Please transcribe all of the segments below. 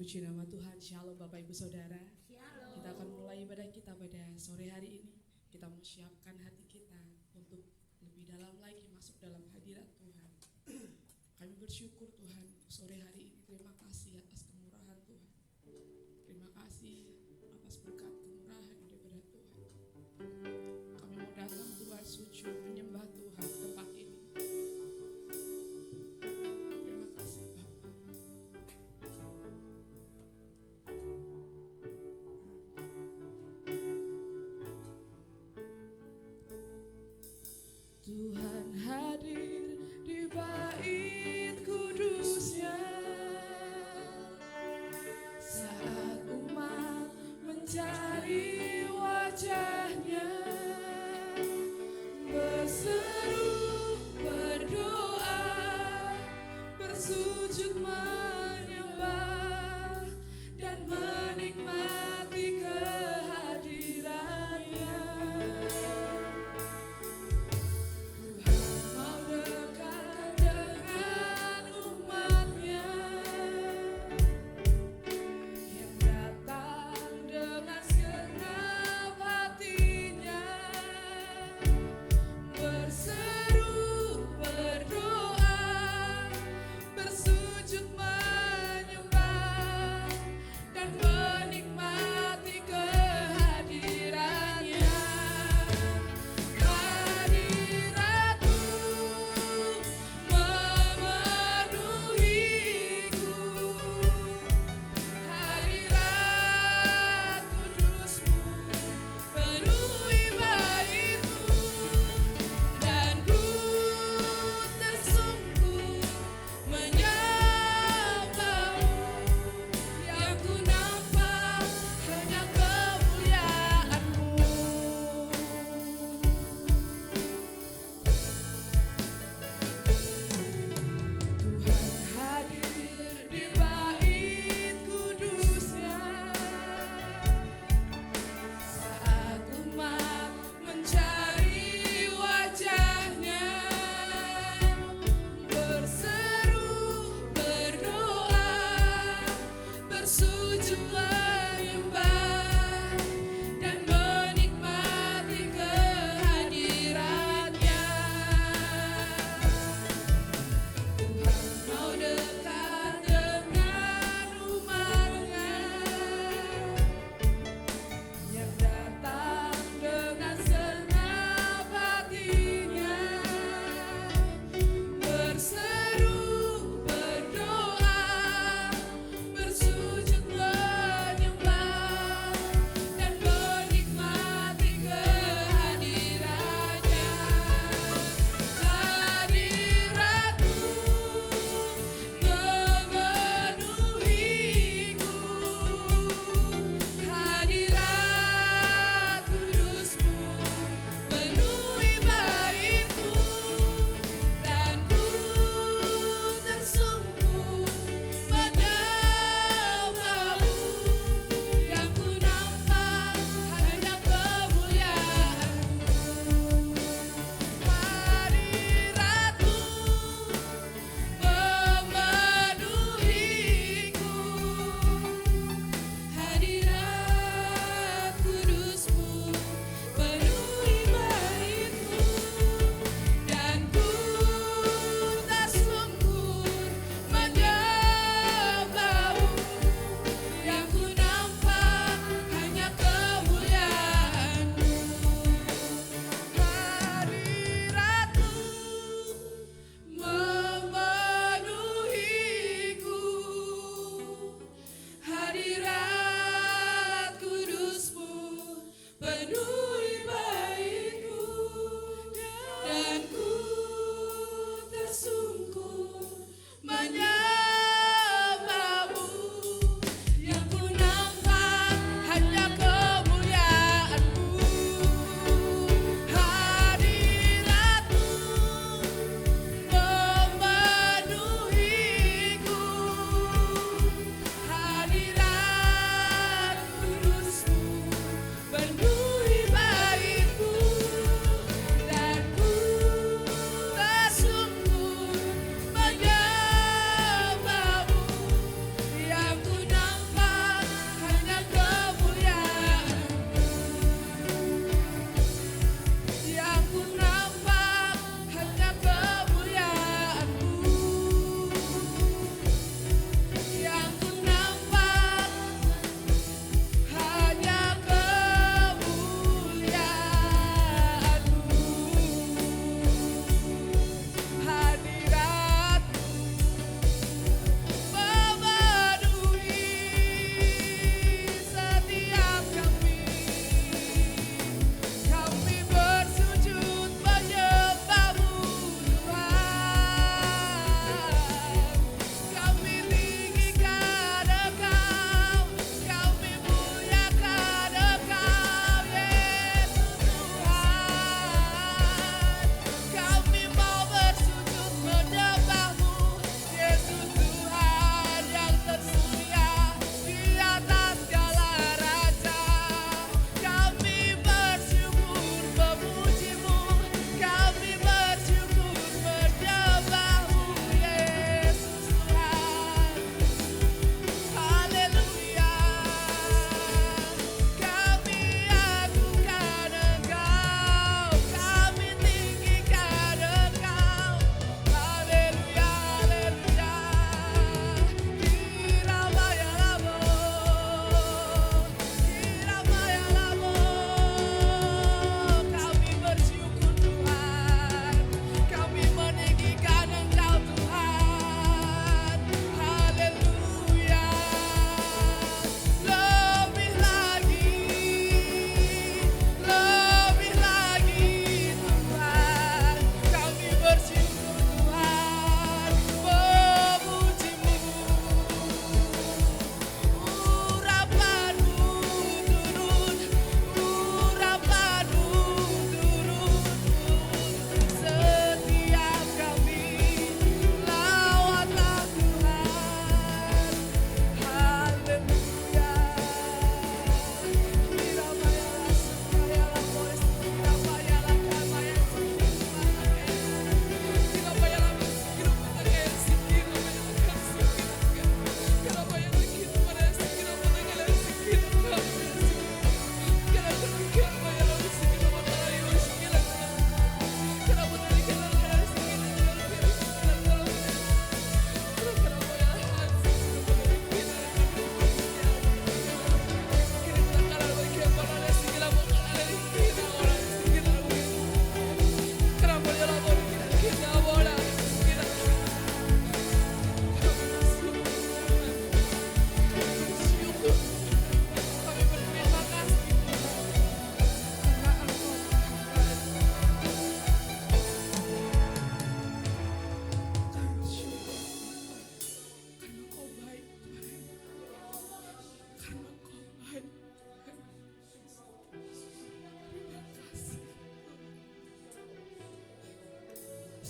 Puji nama Tuhan, Shalom Bapak Ibu Saudara. Shalom. Kita akan mulai ibadah kita pada sore hari ini. Kita mau siapkan hati kita untuk lebih dalam lagi masuk dalam hadirat Tuhan. Kami bersyukur Tuhan sore hari ini. Terima kasih atas kemurahan Tuhan. Terima kasih atas berkat kemurahan daripada Tuhan. Kami mau datang Tuhan sujud menyembah Tuhan tempat ini. Terima kasih Bapak. Tuhan hadir di bait kudusnya saat umat mencari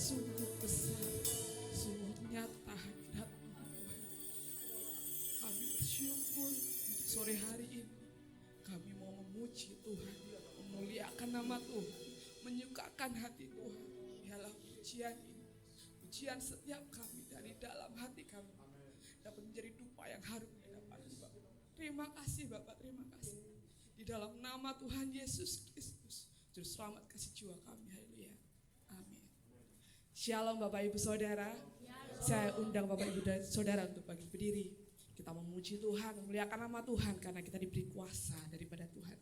Sungguh besar, sungguh nyata hadirat-Mu Tuhan. Kami bersyukur untuk sore hari ini. Kami mau memuji Tuhan, memuliakan nama Tuhan, menyukakan hati Tuhan. Biarlah pujian ini, pujian setiap kami dari dalam hati kami dapat menjadi dupa yang harum di hadapan-Mu Bapa. Terima kasih Bapak, terima kasih. Di dalam nama Tuhan Yesus Kristus, Juru Selamat kasih jiwa kami. Haleluya. Amin. Shalom Bapak Ibu Saudara. Saya undang Bapak Ibu dan Saudara untuk bagi berdiri. Kita memuji Tuhan, memuliakan nama Tuhan karena kita diberi kuasa daripada Tuhan.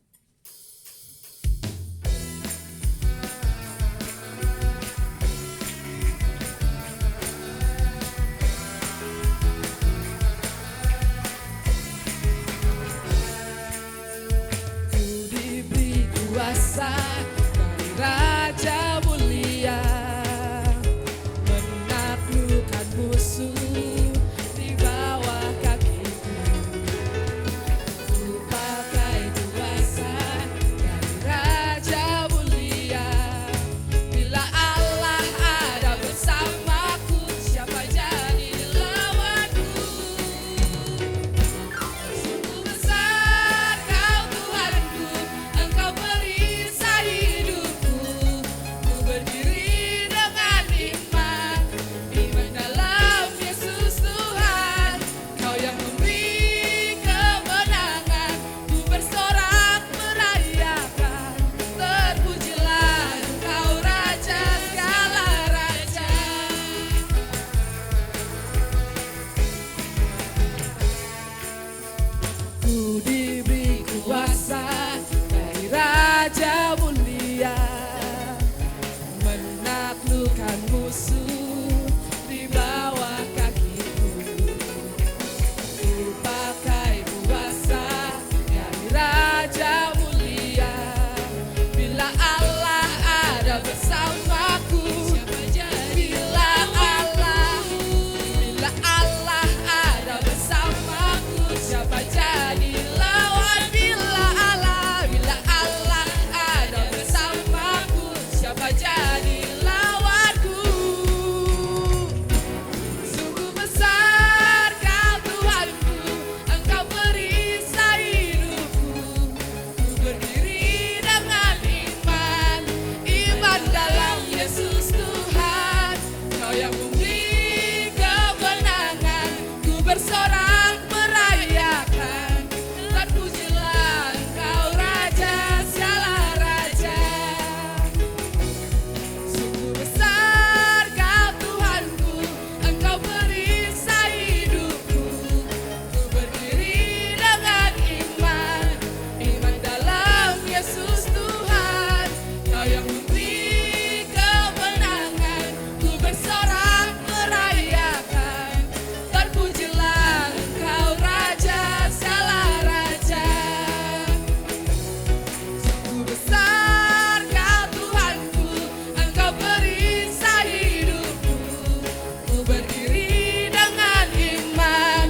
Ku diberi kuasa dari Raja mulia, menaklukkan musuh di bawah kakiku. Ku pakai kuasa dari Raja mulia. Bila Allah ada bersamaku, siapa jadi lawanku? Sungguh besar Kau Tuhanku, Engkau perisai hidupku. Ku berdiri dengan iman, iman dalam Yesus Tuhan. Kau yang memberi kemenangan, ku bersorak merayakan. Terpujilah Engkau Raja segala raja. Ku diberi kuasa dari Raja mulia, menaklukkan musuh di bawah kakiku. Ku pakai kuasa dari Raja mulia. Bila Allah ada bersamaku, bila Allah ada bersamaku, siapa jadi lawan? Bila Allah ada bersamaku, siapa jadi lawanku? Sungguh besar Kau Tuhanku, Engkau perisai hidupku. Ku berdiri dengan iman, iman dalam Yesus Tuhan. Kau yang memberi kemenangan, ku bersorak merayakan. Terpujilah Engkau Raja segala raja. Sungguh besar Kau Tuhanku, Engkau perisai hidupku. Ku berdiri dengan iman, iman dalam Yesus Tuhan. Kau yang memberi kemenangan, ku bersorak merayakan. Terpujilah Engkau Raja segala raja. Sungguh besar Kau Tuhanku, Engkau perisai hidupku. Ku berdiri dengan iman,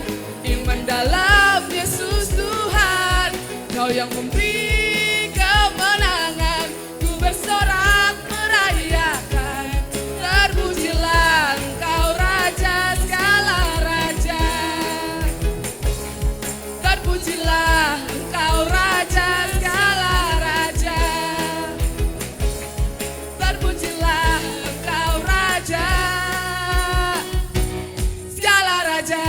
iman dalam Yesus Tuhan. Kau yang memberi kemenangan, ku bersorak merayakan. Terpujilah Engkau Raja segala raja. Terpujilah Engkau Raja segala raja. Terpujilah Engkau Raja segala raja.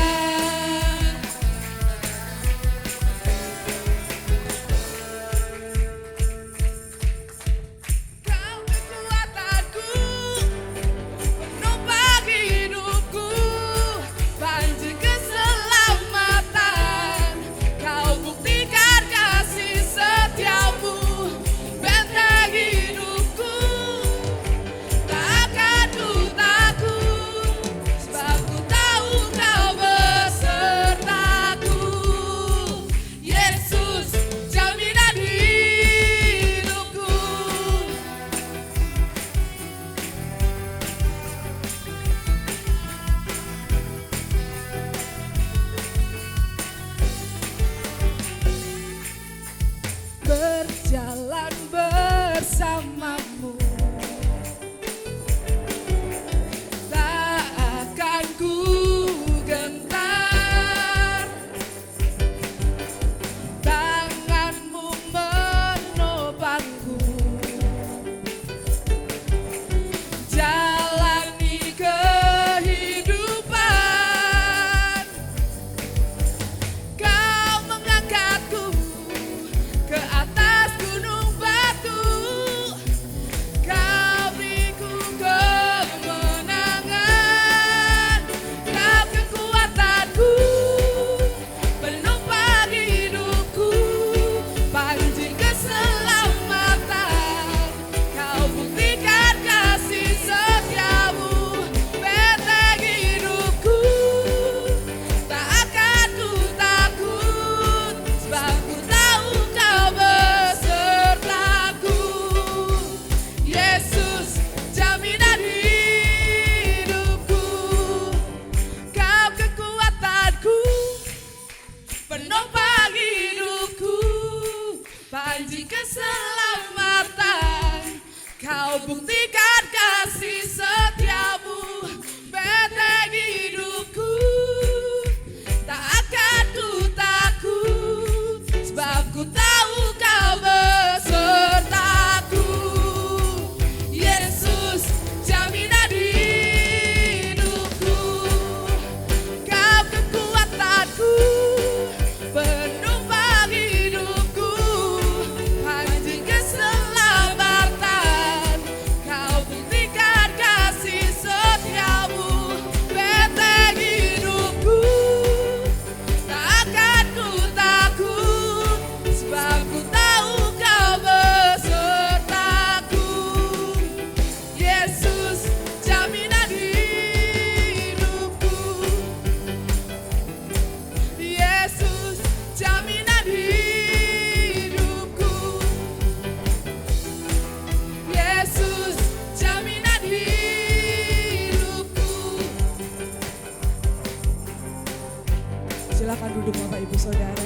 Silakan duduk Bapak Ibu Saudara.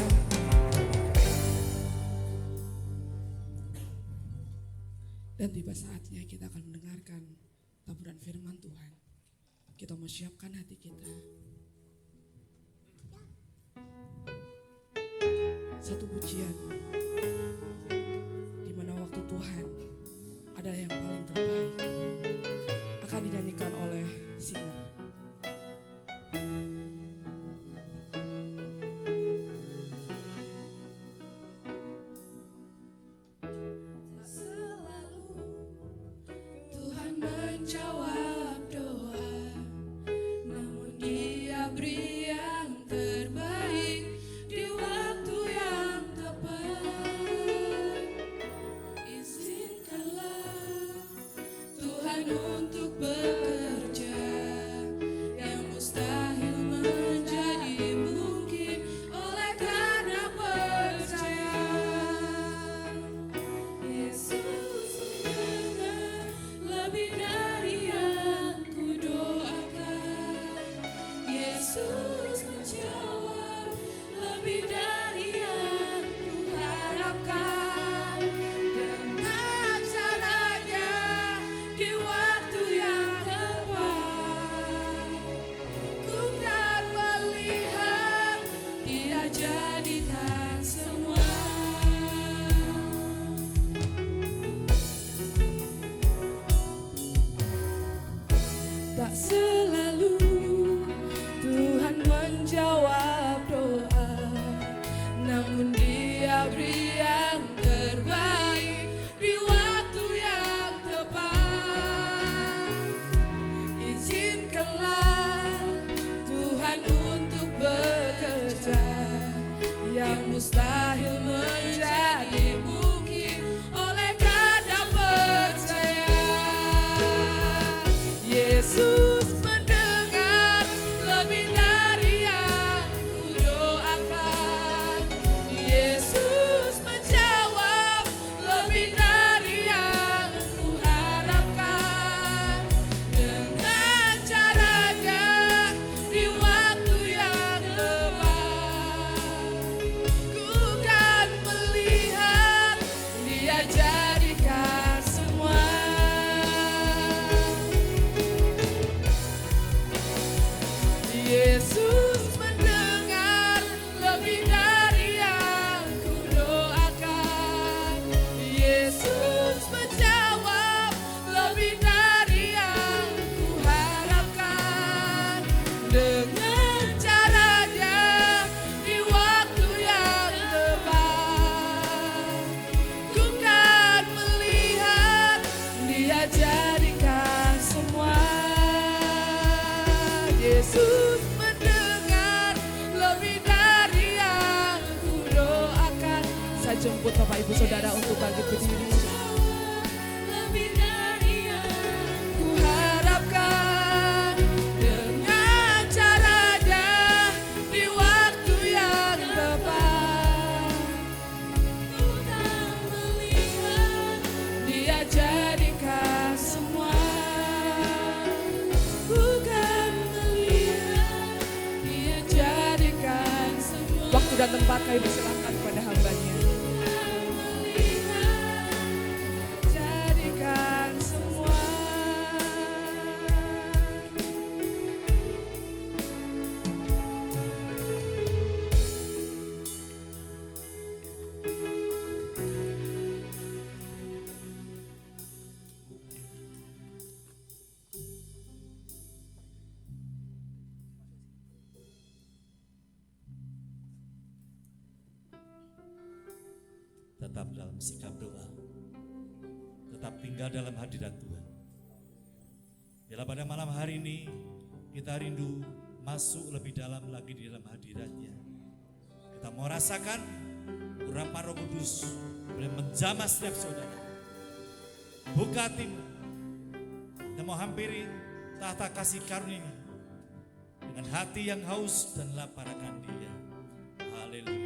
Dan tiba saatnya kita akan mendengarkan taburan firman Tuhan. Kita mau siapkan hati kita. Satu pujian di mana waktu Tuhan adalah yang paling terbaik akan dinyanyikan oleh singer. Menjawab doa, namun Dia beri yang terbaik di waktu yang tepat. Izinkanlah Tuhan untuk bekerja yang mustahil menjadi mungkin oleh karena percaya. Yesus mendengar lebih dari yang kudoakan. Yesus menjawab lebih dari yang kuharapkan. Dengan caranya di waktu yang tepat, ku kan melihat Dia jadikan semua. Tak selalu Tuhan menjawab doa, namun Dia beri yang terbaik di waktu yang tepat. Izinkanlah Tuhan untuk bekerja yang mustahil menjadi mungkin oleh karena percaya. Yesus mendengar lebih dari yang kudoakan. Yesus menjawab lebih dari yang kuharapkan. Dengan caranya di waktu yang tepat, ku kan melihat Dia jadikan semua. Yesus mendengar lebih dari yang kudoakan. Yesus menjawab lebih dari yang kuharapkan. Dengan caranya di waktu yang tepat, ku kan melihat Dia jadikan semua. Yesus mendengar lebih dari yang kudoakan. Saya jemput Bapak Ibu Saudara untuk bangkit berdiri. Lebih dari yang kuharapkan. Dengan caranya di waktu yang tepat, ku kan melihat Dia jadikan semua. Ku kan melihat Dia jadikan semua. Waktu dan tempat kami persilakan kepada hamba-Nya. Jadikan semua. Tetap dalam sikap doa, tetap tinggal dalam hadirat Tuhan. Bila pada malam hari ini kita rindu masuk lebih dalam lagi di dalam hadirat-Nya, kita mau rasakan urapan Roh Kudus boleh menjamah setiap saudara. Buka hatimu dan mau hampiri tahta kasih karunia dengan hati yang haus dan lapar akan Dia. Haleluya.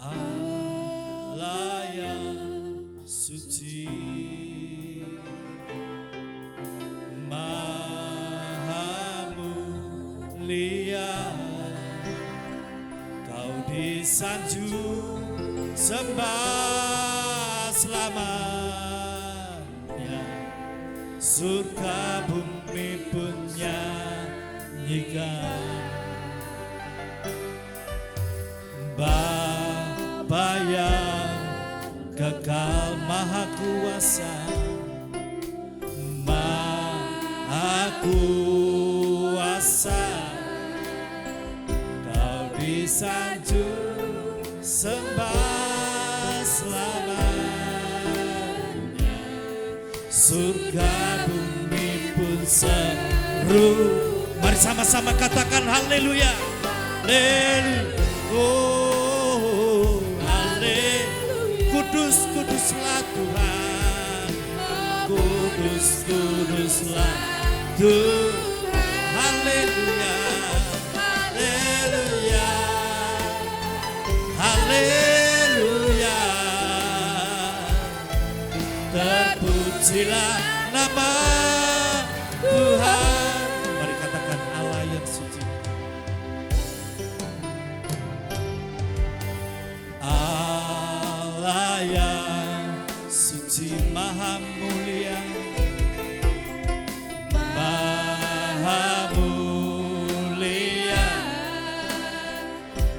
Allah yang suci, Maha disanjung sembah selamanya, surga bumi pun nyanyikan. Bapa yang kekal maha kuasa, maha kuasa, Kau disanjung sembah selamanya, surga bumi pun seru. Mari sama-sama katakan haleluya, haleluya. Oh, haleluya. Kudus, kuduslah Tuhan. Kudus, kuduslah Tuhan. Haleluya, haleluya, haleluya. Terpujilah nama Tuhan. Mari katakan Allah yang suci. Allah yang suci maha mulia, maha mulia,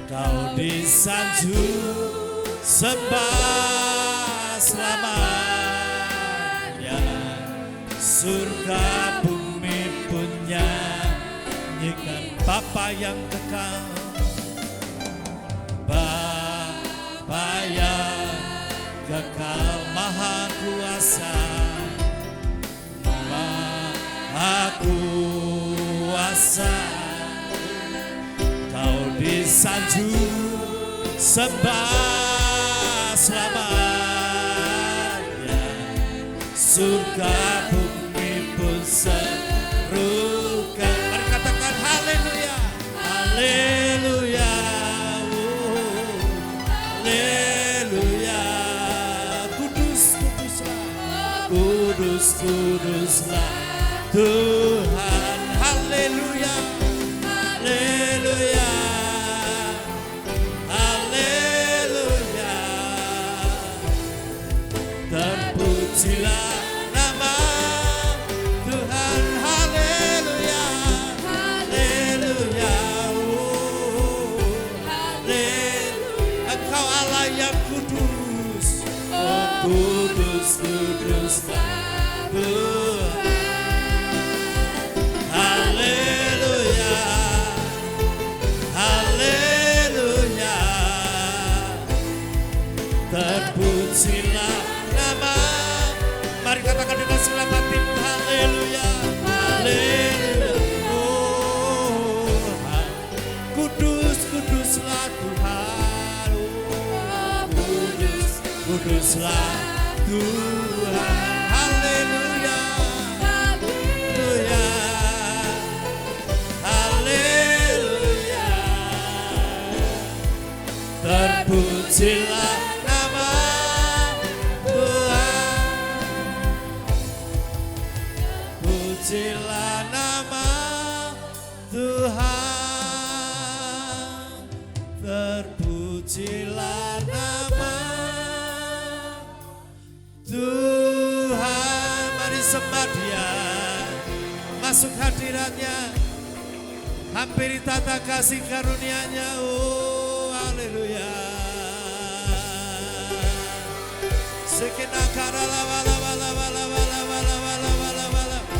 Kau disanjung sembah selamanya, surga bumi pun nyanyikan. Bapa yang kekal, Bapa yang kekal maha kuasa, maha kuasa, Kau disanjung sembah selamanya, surga bumi pun serukan. Mari katakan haleluya, haleluya. Haleluya, kudus, kuduslah, kudus, kuduslah Tuhan. Haleluya, haleluya, haleluya. Terpujilah nama Tuhan. Haleluya, haleluya. Engkau Allah yang kudus, oh kudus, kuduslah Tuhan. Haleluya, haleluya. Terpujilah nama. Mari katakan dengan segala batin. Haleluya, haleluya. Oh, kudus, kuduslah Tuhan. Kuduslah Tuhan. Haleluya, haleluya, haleluya. Terpujilah nama Tuhan. Pujilah nama Tuhan. Terpujilah nama Tuhan. Mari sembah Dia, masuk hadiratnya, hampiri tata kasih karunia-Nya. Oh haleluya. Sekenakara lava lava lava lava lava lava lava lava lava.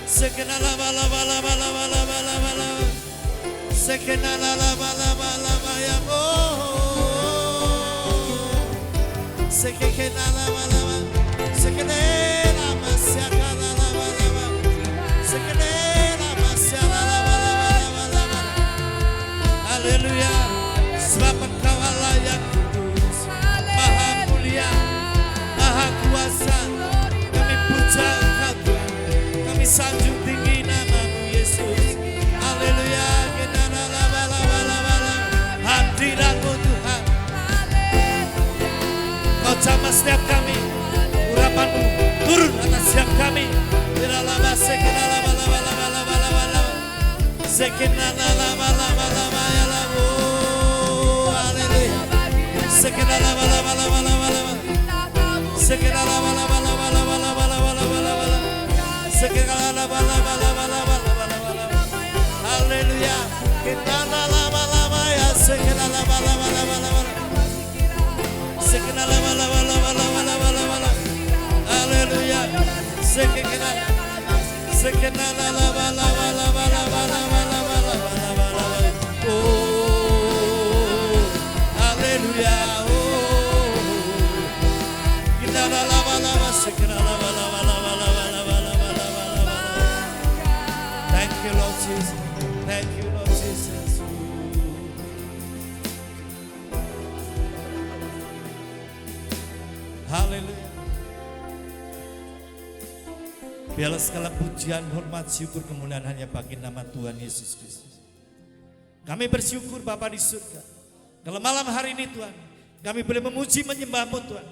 Sekenala lava lava lava lava lava lava lava. Sekenala lava lava lava ya. Sekena lava lava, sekena lava siakala lava lava, sekena lava siakala lava lava lava. Haleluya, sebab Engkau Allah yang kudus, maha mulia, maha kuasa. Kami puja Engkau Tuhan, kami sanjung tinggi nama-Mu Yesus. Haleluya, kena lava lava lava lava. Hadirat-Mu Tuhan, Kau jamah setiap kami, urapan-Mu turun atas setiap kami. Lama sekena lama lama lama lama lama lama sekena lama lama lama ya lama. Haleluya. Kita lama-lama ya, haleluya. Oh, haleluya. Kita lama-lama Thank you Lord Jesus. Thank you Lord Jesus. Haleluya. Biarlah segala pujian, hormat, syukur, kemuliaan hanya bagi nama Tuhan Yesus Kristus. Kami bersyukur Bapa di surga. Kalau malam hari ini Tuhan, kami boleh memuji menyembah-Mu Tuhan.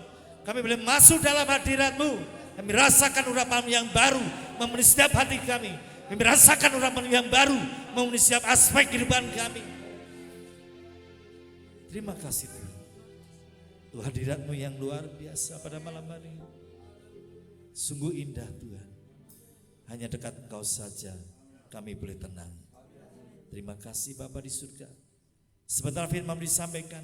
Kami boleh masuk dalam hadirat-Mu. Kami rasakan urapan yang baru memenuhi setiap hati kami. Kami rasakan urapan yang baru memenuhi setiap aspek kehidupan kami. Terima kasih Tuhan. Tuhan, hadirat-Mu yang luar biasa pada malam hari ini. Sungguh indah Tuhan. Hanya dekat Engkau saja kami boleh tenang. Terima kasih Bapa di surga. Sebentar firman-Mu disampaikan,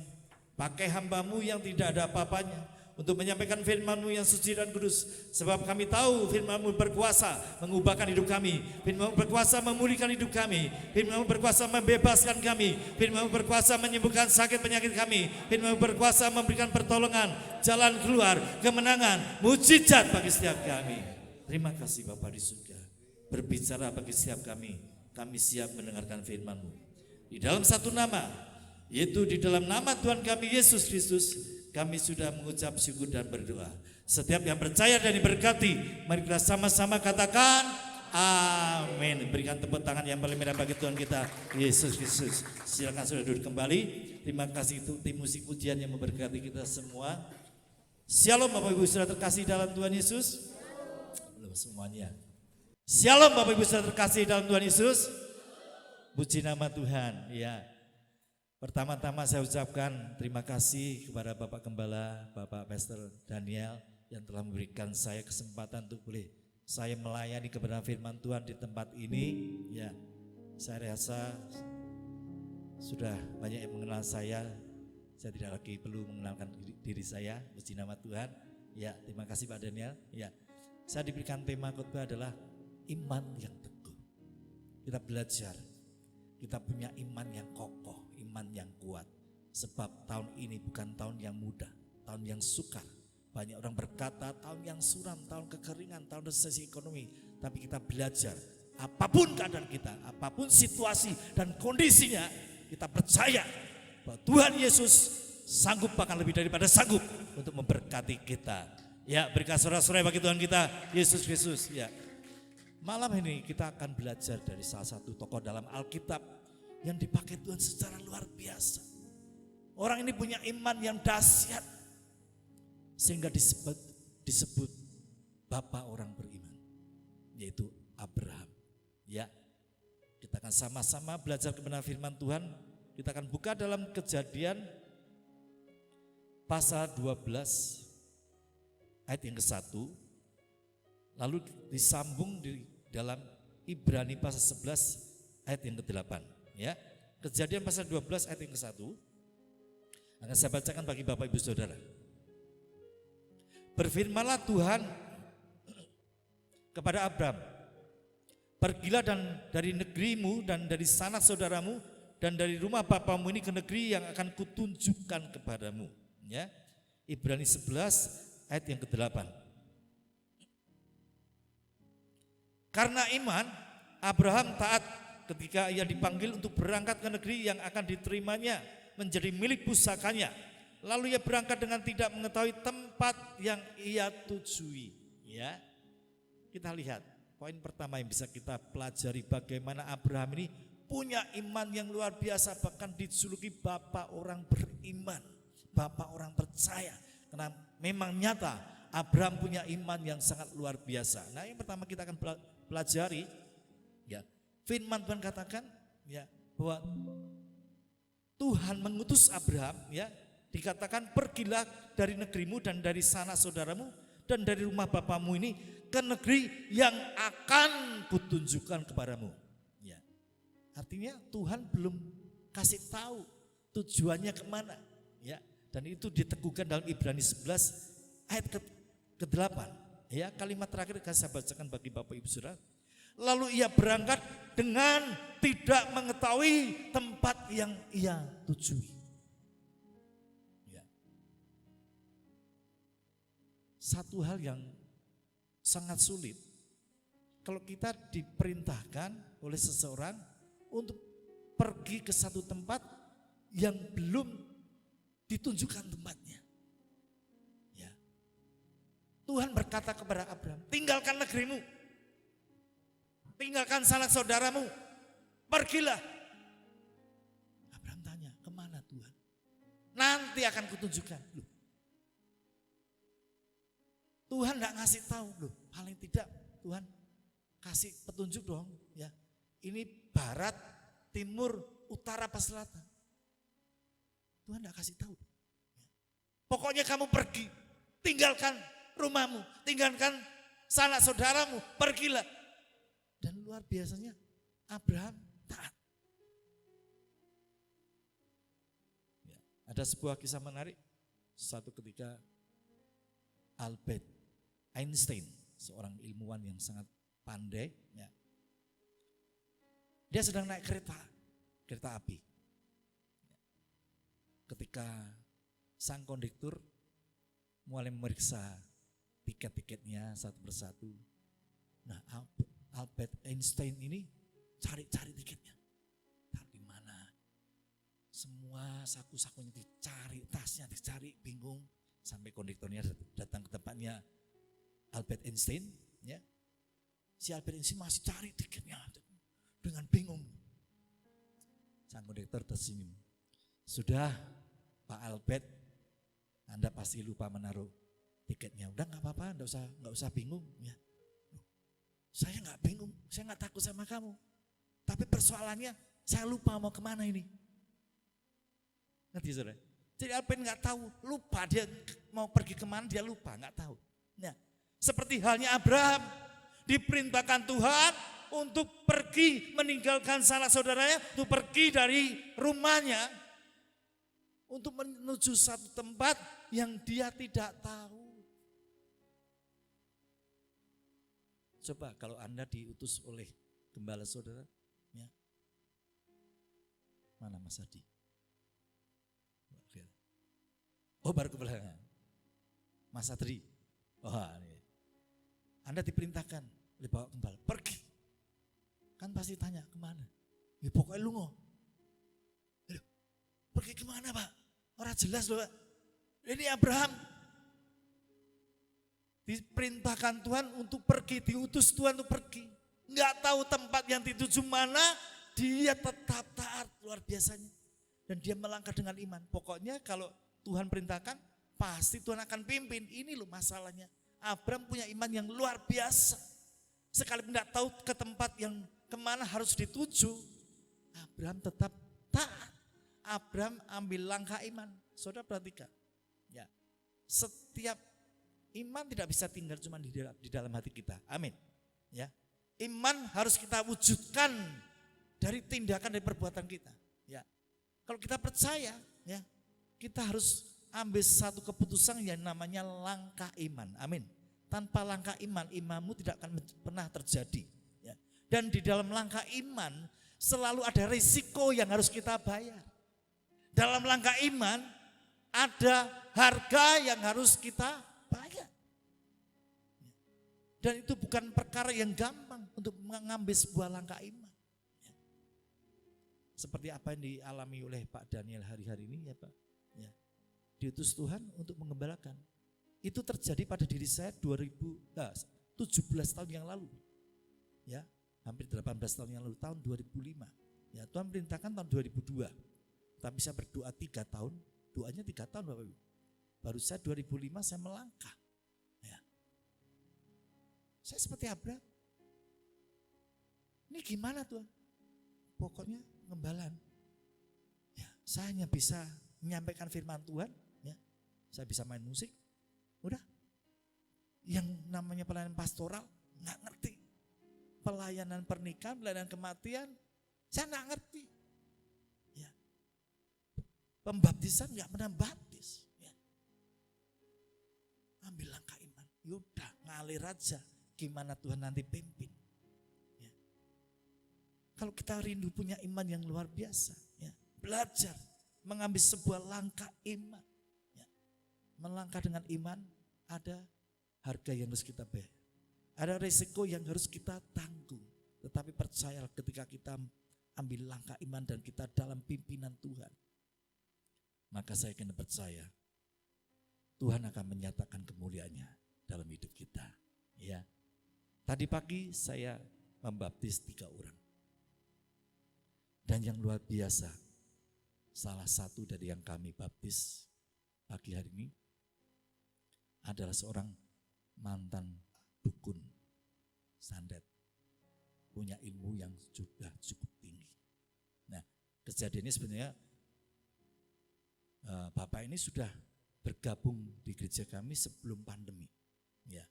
pakai hamba-Mu yang tidak ada apa-apanya untuk menyampaikan firman-Mu yang suci dan kudus. Sebab kami tahu firman-Mu berkuasa mengubahkan hidup kami. Firman-Mu berkuasa memulihkan hidup kami. Firman-Mu berkuasa membebaskan kami. Firman-Mu berkuasa menyembuhkan sakit penyakit kami. Firman-Mu berkuasa memberikan pertolongan, jalan keluar, kemenangan, mujizat bagi setiap kami. Terima kasih Bapa di surga. Berbicara bagi setiap kami siap mendengarkan firman-Mu. Di dalam satu nama, yaitu di dalam nama Tuhan kami Yesus Kristus, kami sudah mengucap syukur dan berdoa. Setiap yang percaya dan diberkati, mari kita sama-sama katakan amin. Berikan tepuk tangan yang paling meriah bagi Tuhan kita Yesus Kristus. Silakan sudah duduk kembali. Terima kasih untuk tim musik pujian yang memberkati kita semua. Shalom Bapak Ibu saudara terkasih dalam Tuhan Yesus. Belum semuanya. Shalom Bapak Ibu saudara terkasih dalam Tuhan Yesus. Puji nama Tuhan. Ya. Pertama-tama saya ucapkan terima kasih kepada Bapak Gembala, Bapak Pastor Daniel yang telah memberikan saya kesempatan untuk boleh saya melayani kebenaran firman Tuhan di tempat ini. Ya, saya rasa sudah banyak yang mengenal saya tidak lagi perlu mengenalkan diri saya. Puji nama Tuhan. Ya, terima kasih Pak Daniel. Ya, saya diberikan tema khotbah adalah iman yang teguh. Kita belajar, kita punya iman yang kokoh, iman yang kuat. Sebab tahun ini bukan tahun yang mudah, tahun yang sukar. Banyak orang berkata tahun yang suram, tahun kekeringan, tahun resesi ekonomi. Tapi kita belajar, apapun keadaan kita, apapun situasi dan kondisinya, kita percaya bahwa Tuhan Yesus sanggup, bahkan lebih daripada sanggup untuk memberkati kita. Ya, berikan sorak-sorai bagi Tuhan kita Yesus Kristus. Ya. Malam ini kita akan belajar dari salah satu tokoh dalam Alkitab yang dipakai Tuhan secara luar biasa. Orang ini punya iman yang dahsyat sehingga disebut Bapa orang beriman, yaitu Abraham. Ya, kita akan sama-sama belajar kebenaran firman Tuhan. Kita akan buka dalam Kejadian pasal 12 ayat yang ke-1, lalu disambung di dalam Ibrani pasal 11 ayat yang ke-8. Ya, Kejadian pasal 12 ayat yang ke-1 akan saya bacakan bagi Bapak Ibu Saudara. Berfirmanlah Tuhan kepada Abraham, pergilah dari negerimu dan dari sanak saudaramu dan dari rumah bapamu ini ke negeri yang akan kutunjukkan kepadamu. Ya, Ibrani 11 ayat yang ke-8. Karena iman, Abraham taat ketika ia dipanggil untuk berangkat ke negeri yang akan diterimanya menjadi milik pusakanya. Lalu ia berangkat dengan tidak mengetahui tempat yang ia tujui. Ya, kita lihat poin pertama yang bisa kita pelajari, bagaimana Abraham ini punya iman yang luar biasa, bahkan dijuluki Bapak orang beriman, Bapak orang percaya. Karena memang nyata Abraham punya iman yang sangat luar biasa. Nah, yang pertama kita akan pelajari, ya, firman Tuhan katakan, ya, bahwa Tuhan mengutus Abraham, ya, dikatakan pergilah dari negerimu dan dari sanak saudaramu dan dari rumah bapamu ini ke negeri yang akan kutunjukkan kepadamu. Ya. Artinya Tuhan belum kasih tahu tujuannya kemana. Ya. Dan itu diteguhkan dalam Ibrani 11 ayat ke-8. Ya, kalimat terakhir saya bacakan bagi Bapak Ibu Saudara. Lalu ia berangkat dengan tidak mengetahui tempat yang ia tujui. Ya. Satu hal yang sangat sulit kalau kita diperintahkan oleh seseorang untuk pergi ke satu tempat yang belum ditunjukkan tempatnya. Ya. Tuhan berkata kepada Abraham, tinggalkan negerimu, tinggalkan sanak saudaramu, pergilah. Abraham tanya, kemana Tuhan? Nanti akan kutunjukkan. Loh, Tuhan gak ngasih tahu loh, paling tidak Tuhan kasih petunjuk dong. Ya, ini barat, timur, utara, apa selatan. Tuhan gak kasih tahu. Pokoknya kamu pergi, tinggalkan rumahmu, tinggalkan sanak saudaramu, pergilah. Dan luar biasanya Abraham taat. Ya, ada sebuah kisah menarik. Suatu ketika Albert Einstein, seorang ilmuwan yang sangat pandai, ya, dia sedang naik kereta api. Ketika sang kondektur mulai memeriksa tiket-tiketnya satu persatu. Nah, Albert Einstein ini cari-cari tiketnya. Tapi mana? Semua saku-sakunya dicari, tasnya dicari, bingung. Sampai kondekturnya datang ke tempatnya Albert Einstein. Ya. Si Albert Einstein masih cari tiketnya dengan bingung. Sang kondektur tersenyum. Sudah Pak Albert, Anda pasti lupa menaruh tiketnya. Udah nggak apa-apa, nggak usah bingung. Ya. Saya nggak bingung, saya nggak takut sama kamu. Tapi persoalannya saya lupa mau kemana ini. Ngerti saudara? Jadi Albert nggak tahu, lupa dia mau pergi kemana, dia lupa, nggak tahu. Nah, seperti halnya Abraham diperintahkan Tuhan untuk pergi meninggalkan sanak saudaranya, untuk pergi dari rumahnya, untuk menuju satu tempat yang dia tidak tahu. Coba kalau Anda diutus oleh gembala saudara, ya. Mana Mas Adi? Oh, baru ke belakang. Mas Adri. Oh, ini. Anda diperintahkan oleh Bapak Gembala, pergi. Kan pasti tanya, kemana? Ya pokoknya lu ngomong. Pergi kemana Pak? Orang jelas loh Pak. Ini Abraham diperintahkan Tuhan untuk pergi, diutus Tuhan untuk pergi. Enggak tahu tempat yang dituju mana, dia tetap taat luar biasanya. Dan dia melangkah dengan iman. Pokoknya kalau Tuhan perintahkan, pasti Tuhan akan pimpin. Ini loh masalahnya. Abraham punya iman yang luar biasa. Sekalipun tidak tahu ke tempat yang kemana harus dituju, Abraham tetap taat. Abraham ambil langkah iman. Saudara perhatikan, ya, setiap iman tidak bisa tinggal cuma di dalam hati kita. Amin. Ya, iman harus kita wujudkan dari tindakan, dari perbuatan kita. Ya, kalau kita percaya, ya, kita harus ambil satu keputusan yang namanya langkah iman. Amin. Tanpa langkah iman, imanmu tidak akan pernah terjadi. Ya. Dan di dalam langkah iman selalu ada risiko yang harus kita bayar. Dalam langkah iman ada harga yang harus kita bayar. Dan itu bukan perkara yang gampang untuk mengambil sebuah langkah iman. Ya. Seperti apa yang dialami oleh Pak Daniel hari-hari ini ya Pak. Ya. Diutus Tuhan untuk mengembalakan. Itu terjadi pada diri saya 17 tahun yang lalu. Ya, hampir 18 tahun yang lalu, tahun 2005. Ya, Tuhan perintahkan tahun 2002. Tapi saya berdoa 3 tahun, doanya 3 tahun Bapak Ibu. Baru saya 2005 saya melangkah. Ya. Saya seperti Abraham. Ini gimana Tuhan? Pokoknya pengembalaan. Ya, saya hanya bisa menyampaikan firman Tuhan, ya. Saya bisa main musik. Udah. yang namanya pelayanan pastoral nggak ngerti. Pelayanan pernikahan, pelayanan kematian, saya nggak ngerti. Ya. Pembaptisan nggak pernah baptis. Ya. Ambil langkah iman, yaudah ngalir aja. Gimana Tuhan nanti pimpin. Ya. Kalau kita rindu punya iman yang luar biasa, ya, belajar mengambil sebuah langkah iman. Ya. Melangkah dengan iman, ada harga yang harus kita bayar. Ada resiko yang harus kita tanggung. Tetapi percayalah ketika kita ambil langkah iman dan kita dalam pimpinan Tuhan, maka saya kena percaya Tuhan akan menyatakan kemuliaannya dalam hidup kita. Ya. Tadi pagi saya membaptis 3 orang. Dan yang luar biasa, salah satu dari yang kami baptis pagi hari ini adalah seorang mantan dukun sandet, punya ilmu yang sudah cukup tinggi. Nah, kejadiannya sebenarnya Bapak ini sudah bergabung di gereja kami sebelum pandemi. Ya,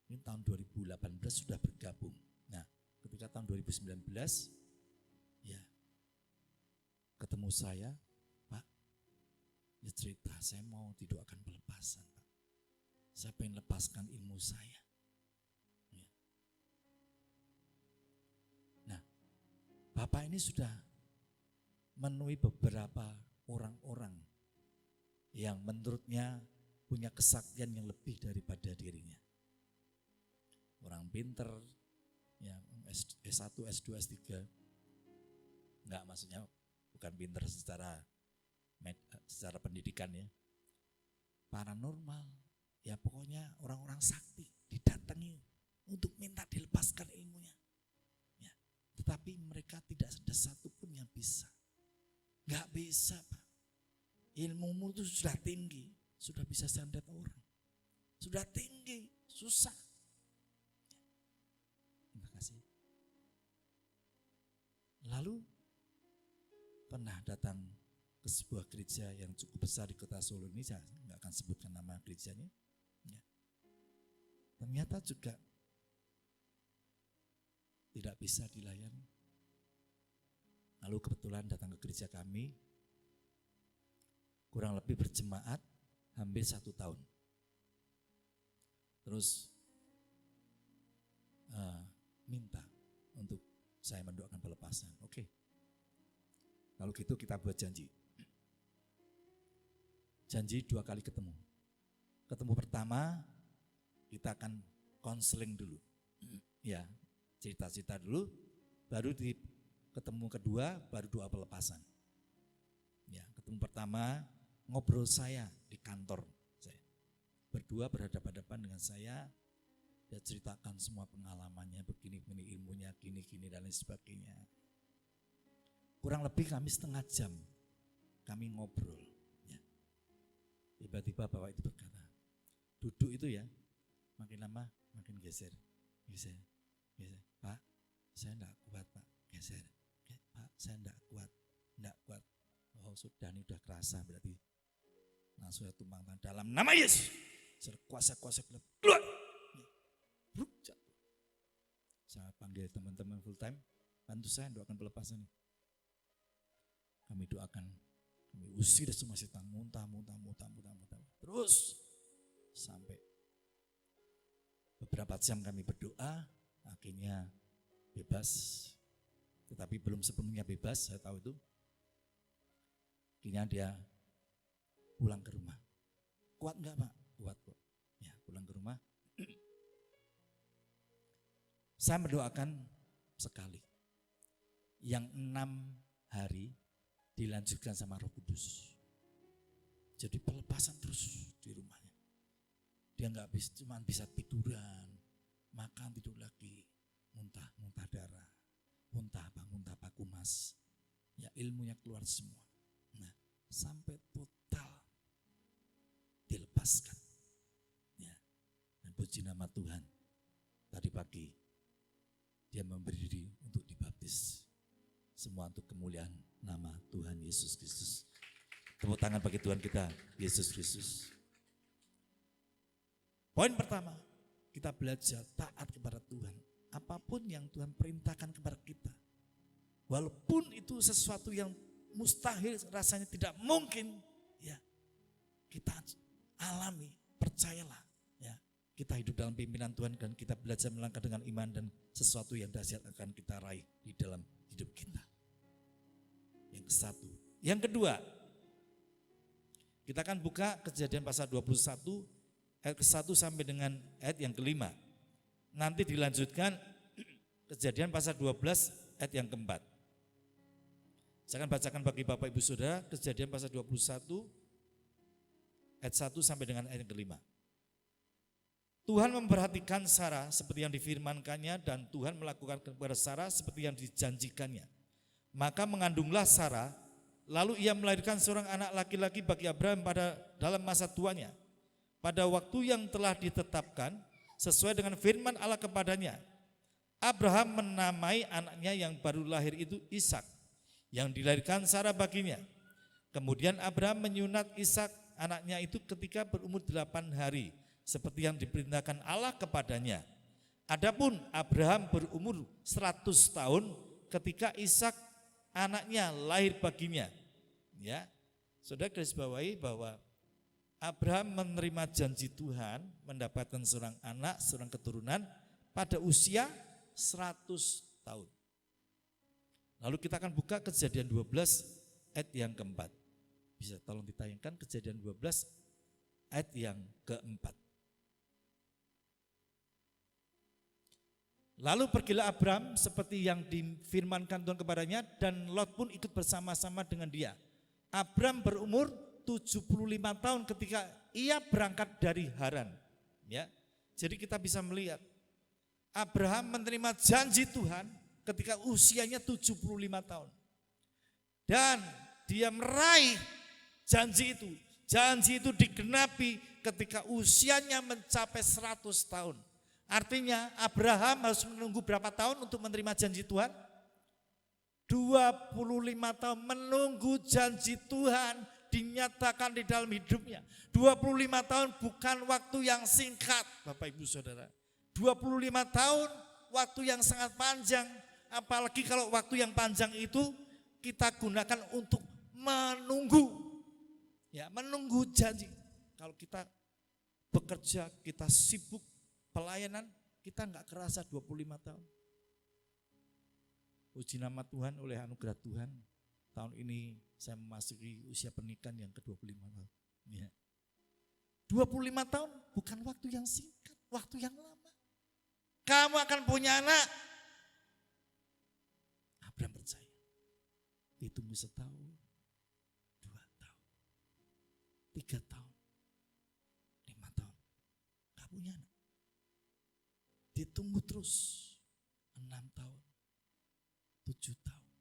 ini tahun 2018 sudah bergabung. Nah, ketika tahun 2019, ya ketemu saya, Pak, ya cerita saya mau didoakan pelepasan, Pak. Saya pengen lepaskan ilmu saya. Ya. Nah, Bapak ini sudah menemui beberapa orang-orang yang menurutnya punya kesaktian yang lebih daripada dirinya. Orang pinter, ya, S1, S2, S3. Enggak, maksudnya bukan pinter secara pendidikan, ya. Paranormal. Ya pokoknya orang-orang sakti didatangi untuk minta dilepaskan ilmunya. Ya, tetapi mereka tidak ada satupun yang bisa. Gak bisa, Pak. Ilmumu itu sudah tinggi, sudah bisa sandet orang. Sudah tinggi, susah. Ya, terima kasih. Lalu pernah datang ke sebuah gereja yang cukup besar di kota Solo ini, saya nggak akan sebutkan nama gerejanya. Ya. Ternyata juga tidak bisa dilayani. Lalu kebetulan datang ke gereja kami, kurang lebih berjemaat hampir 1 tahun. Terus minta untuk saya mendoakan pelepasan. Oke. Kalau gitu kita buat janji. Janji 2 kali ketemu. Ketemu pertama kita akan konseling dulu, ya, cerita-cerita dulu, baru di ketemu kedua baru doa pelepasan. Ya, ketemu pertama ngobrol saya di kantor saya, berdua berhadapan-hadapan dengan saya, dia ceritakan semua pengalamannya, begini-begini ilmunya, gini-gini dan lain sebagainya. Kurang lebih kami setengah jam kami ngobrol. Ya. Tiba-tiba Bapak itu berkata, duduk itu ya, makin lama makin geser. Pak, saya enggak kuat, Pak, geser. Pak, saya enggak kuat. Oh sudah, ini udah kerasa berarti. Langsung saya tumpang tangan dalam nama Yesus. Kuasa-kuasa keluar. Saya panggil teman-teman full time, bantu saya doakan pelepasan ini. Kami doakan, kami usir semua setan, muntah. Terus sampai beberapa jam kami berdoa, akhirnya bebas. Tetapi belum sepenuhnya bebas, saya tahu itu. Akhirnya dia pulang ke rumah. Kuat enggak, Pak? Kuat kok. Ya, pulang ke rumah. Saya mendoakan sekali. Yang 6 hari dilanjutkan sama Roh Kudus. Jadi pelepasan terus di rumahnya. Dia enggak bisa, cuma bisa tiduran, makan tidur lagi, muntah darah, muntah paku mas. Ya ilmunya keluar semua. Nah, sampai total dilepaskan. Ya, dan puji nama Tuhan. Tadi pagi dia memberi diri untuk dibaptis. Semua untuk kemuliaan nama Tuhan Yesus Kristus. Tepuk tangan bagi Tuhan kita, Yesus Kristus. Poin pertama, kita belajar taat kepada Tuhan. Apapun yang Tuhan perintahkan kepada kita. Walaupun itu sesuatu yang mustahil, rasanya tidak mungkin, ya kita alami, percayalah. Ya, kita hidup dalam pimpinan Tuhan dan kita belajar melangkah dengan iman dan sesuatu yang dahsyat akan kita raih di dalam hidup kita. Yang satu. Yang kedua, kita akan buka Kejadian pasal 21 ayat ke-1 sampai dengan ayat yang ke-5. Nanti dilanjutkan Kejadian pasal 12 ayat yang ke-4. Saya akan bacakan bagi Bapak Ibu Saudara Kejadian pasal 21 ayat 1 sampai dengan ayat yang ke-5. Tuhan memperhatikan Sarah seperti yang difirmankannya dan Tuhan melakukan kepada Sarah seperti yang dijanjikannya. Maka mengandunglah Sarah, lalu ia melahirkan seorang anak laki-laki bagi Abraham dalam masa tuanya. Pada waktu yang telah ditetapkan sesuai dengan firman Allah kepadanya, Abraham menamai anaknya yang baru lahir itu Ishak, yang dilahirkan Sarah baginya. Kemudian Abraham menyunat Ishak anaknya itu ketika berumur 8 hari, seperti yang diperintahkan Allah kepadanya. Adapun Abraham berumur 100 tahun ketika Ishak anaknya lahir baginya. Ya, Saudara garis bawahi bahwa Abraham menerima janji Tuhan mendapatkan seorang anak, seorang keturunan pada usia 100 tahun. Lalu kita akan buka Kejadian 12 ayat yang keempat. Bisa tolong ditayangkan Kejadian 12 ayat yang keempat. Lalu pergilah Abraham seperti yang difirmankan Tuhan kepadanya dan Lot pun ikut bersama-sama dengan dia. Abraham berumur 75 tahun ketika ia berangkat dari Haran. Ya, jadi kita bisa melihat Abraham menerima janji Tuhan ketika usianya 75 tahun. Dan dia meraih janji itu. Janji itu digenapi ketika usianya mencapai 100 tahun. Artinya Abraham harus menunggu berapa tahun untuk menerima janji Tuhan? 25 tahun menunggu janji Tuhan dinyatakan di dalam hidupnya. 25 tahun bukan waktu yang singkat, Bapak Ibu Saudara. 25 tahun waktu yang sangat panjang, apalagi kalau waktu yang panjang itu kita gunakan untuk menunggu. Ya, menunggu janji. Kalau kita bekerja, kita sibuk pelayanan, kita enggak kerasa 25 tahun. Puji nama Tuhan, oleh anugerah Tuhan, tahun ini saya memasuki usia pernikahan yang ke-25 tahun. Ya. 25 tahun bukan waktu yang singkat, waktu yang lama. Kamu akan punya anak. Abraham percaya. Ditunggu setahun, 2 tahun, 3 tahun, 5 tahun. Gak punya anak. Ditunggu terus 6 tahun, 7 tahun,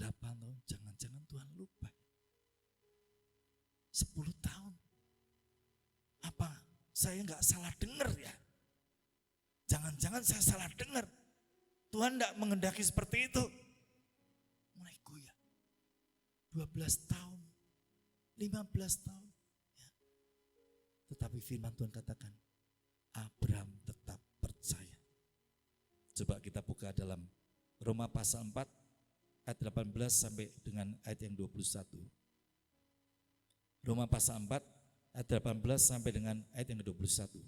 8 tahun, jangan-jangan Tuhan lupa. 10 tahun. Apa saya enggak salah dengar ya? Jangan-jangan saya salah dengar. Tuhan enggak menghendaki seperti itu. Mulai goyah. 12 tahun, 15 tahun. Ya. Tetapi firman Tuhan katakan, Abraham tetap percaya. Coba kita buka dalam Roma pasal 4 ayat 18 sampai dengan ayat yang 21. Roma pasal 4 ayat 18 sampai dengan ayat yang ke-21.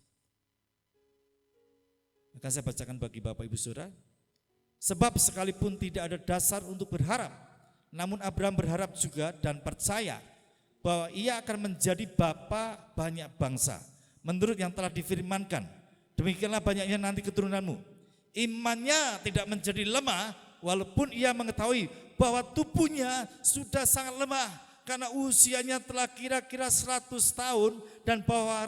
Maka saya bacakan bagi Bapak Ibu Saudara. Sebab sekalipun tidak ada dasar untuk berharap, namun Abraham berharap juga dan percaya bahwa ia akan menjadi bapa banyak bangsa. Menurut yang telah difirmankan, demikianlah banyaknya nanti keturunanmu. Imannya tidak menjadi lemah, walaupun ia mengetahui bahwa tubuhnya sudah sangat lemah karena usianya telah kira-kira 100 tahun dan bahwa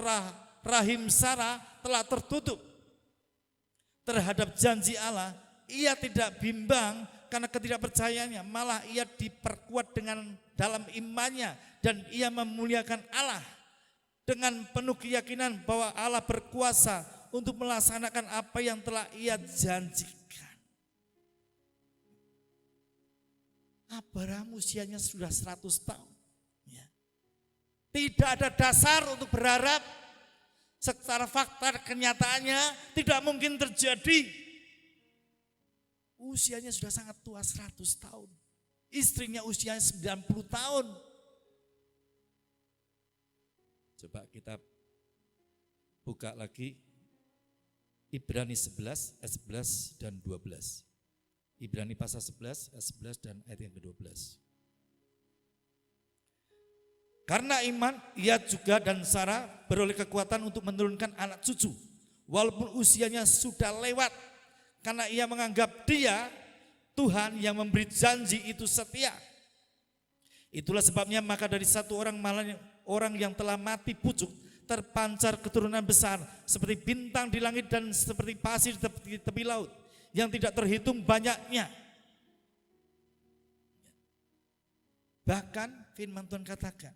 rahim Sarah telah tertutup. Terhadap janji Allah, ia tidak bimbang karena ketidakpercayaannya, malah ia diperkuat dengan dalam imannya dan ia memuliakan Allah dengan penuh keyakinan bahwa Allah berkuasa untuk melaksanakan apa yang telah ia janjikan. Abraham usianya sudah 100 tahun. Ya. Tidak ada dasar untuk berharap. secara fakta kenyataannya tidak mungkin terjadi. Usianya sudah sangat tua, 100 tahun. Istrinya usianya 90 tahun. Coba kita buka lagi Ibrani 11 ayat 11 dan 12. Ibrani pasal 11 ayat 11 dan ayat yang ke-12. Karena iman, ia juga dan Sarah beroleh kekuatan untuk menurunkan anak cucu, walaupun usianya sudah lewat, karena ia menganggap dia, Tuhan yang memberi janji itu setia. Itulah sebabnya maka dari satu orang orang yang telah mati pucuk, terpancar keturunan besar, seperti bintang di langit dan seperti pasir di tepi laut, yang tidak terhitung banyaknya. Bahkan firman Tuhan katakan,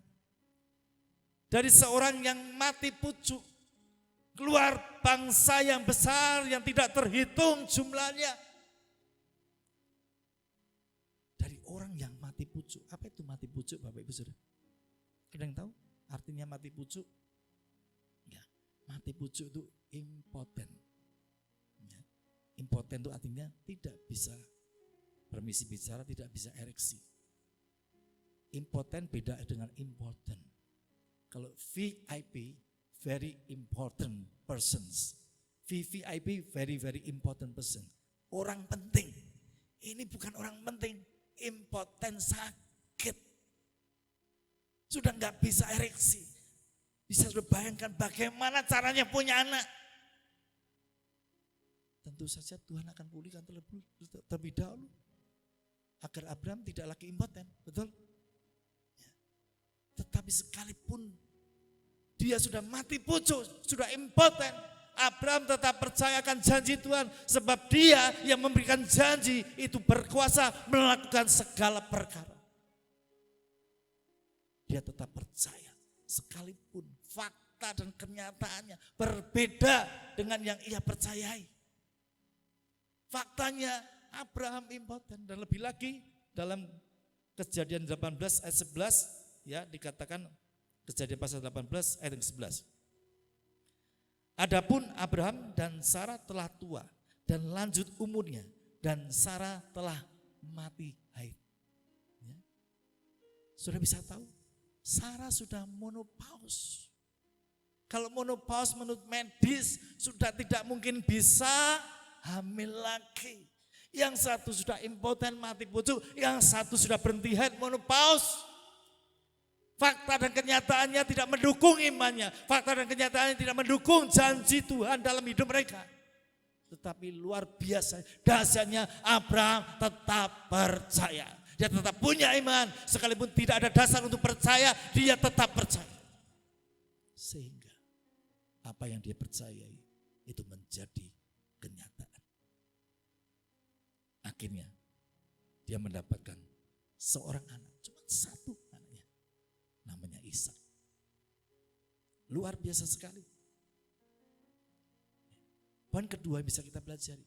dari seorang yang mati pucuk, keluar bangsa yang besar yang tidak terhitung jumlahnya. Dari orang yang mati pucuk. Apa itu mati pucuk Bapak Ibu Saudara? Ada yang tahu artinya mati pucuk? Ya, mati pucuk itu impoten. Ya, impoten itu artinya tidak bisa permisi bicara, tidak bisa ereksi. Impoten beda dengan important. Kalau VIP, very important persons. VVIP, very important person. Orang penting. Ini bukan orang penting. Impoten, sakit. Sudah nggak bisa ereksi. Bisa sudah bayangkan bagaimana caranya punya anak. Tentu saja Tuhan akan pulihkan terlebih dahulu. Agar Abraham tidak lagi impoten. Betul? Tetapi sekalipun dia sudah mati pucuk, sudah impoten, Abraham tetap percaya akan janji Tuhan. Sebab dia yang memberikan janji itu berkuasa melakukan segala perkara. Dia tetap percaya sekalipun fakta dan kenyataannya berbeda dengan yang ia percayai. Faktanya Abraham impoten, dan lebih lagi dalam Kejadian 18 ayat 11 ya dikatakan, Kejadian pasal 18 ayat 11. Adapun Abraham dan Sarah telah tua dan lanjut umurnya, dan Sarah telah mati haid. Ya. Sudah bisa tahu, Sarah sudah menopause. Kalau menopause menurut medis sudah tidak mungkin bisa hamil lagi. Yang satu sudah impoten mati pucuk, yang satu sudah berhenti haid menopause. Fakta dan kenyataannya tidak mendukung imannya. Fakta dan kenyataannya tidak mendukung janji Tuhan dalam hidup mereka. Tetapi luar biasa dahsyatnya Abraham tetap percaya. Dia tetap punya iman. Sekalipun tidak ada dasar untuk percaya, dia tetap percaya. Sehingga apa yang dia percayai itu menjadi kenyataan. Akhirnya dia mendapatkan seorang anak, cuma satu anaknya, namanya Ishak. Luar biasa sekali. Poin kedua yang bisa kita pelajari,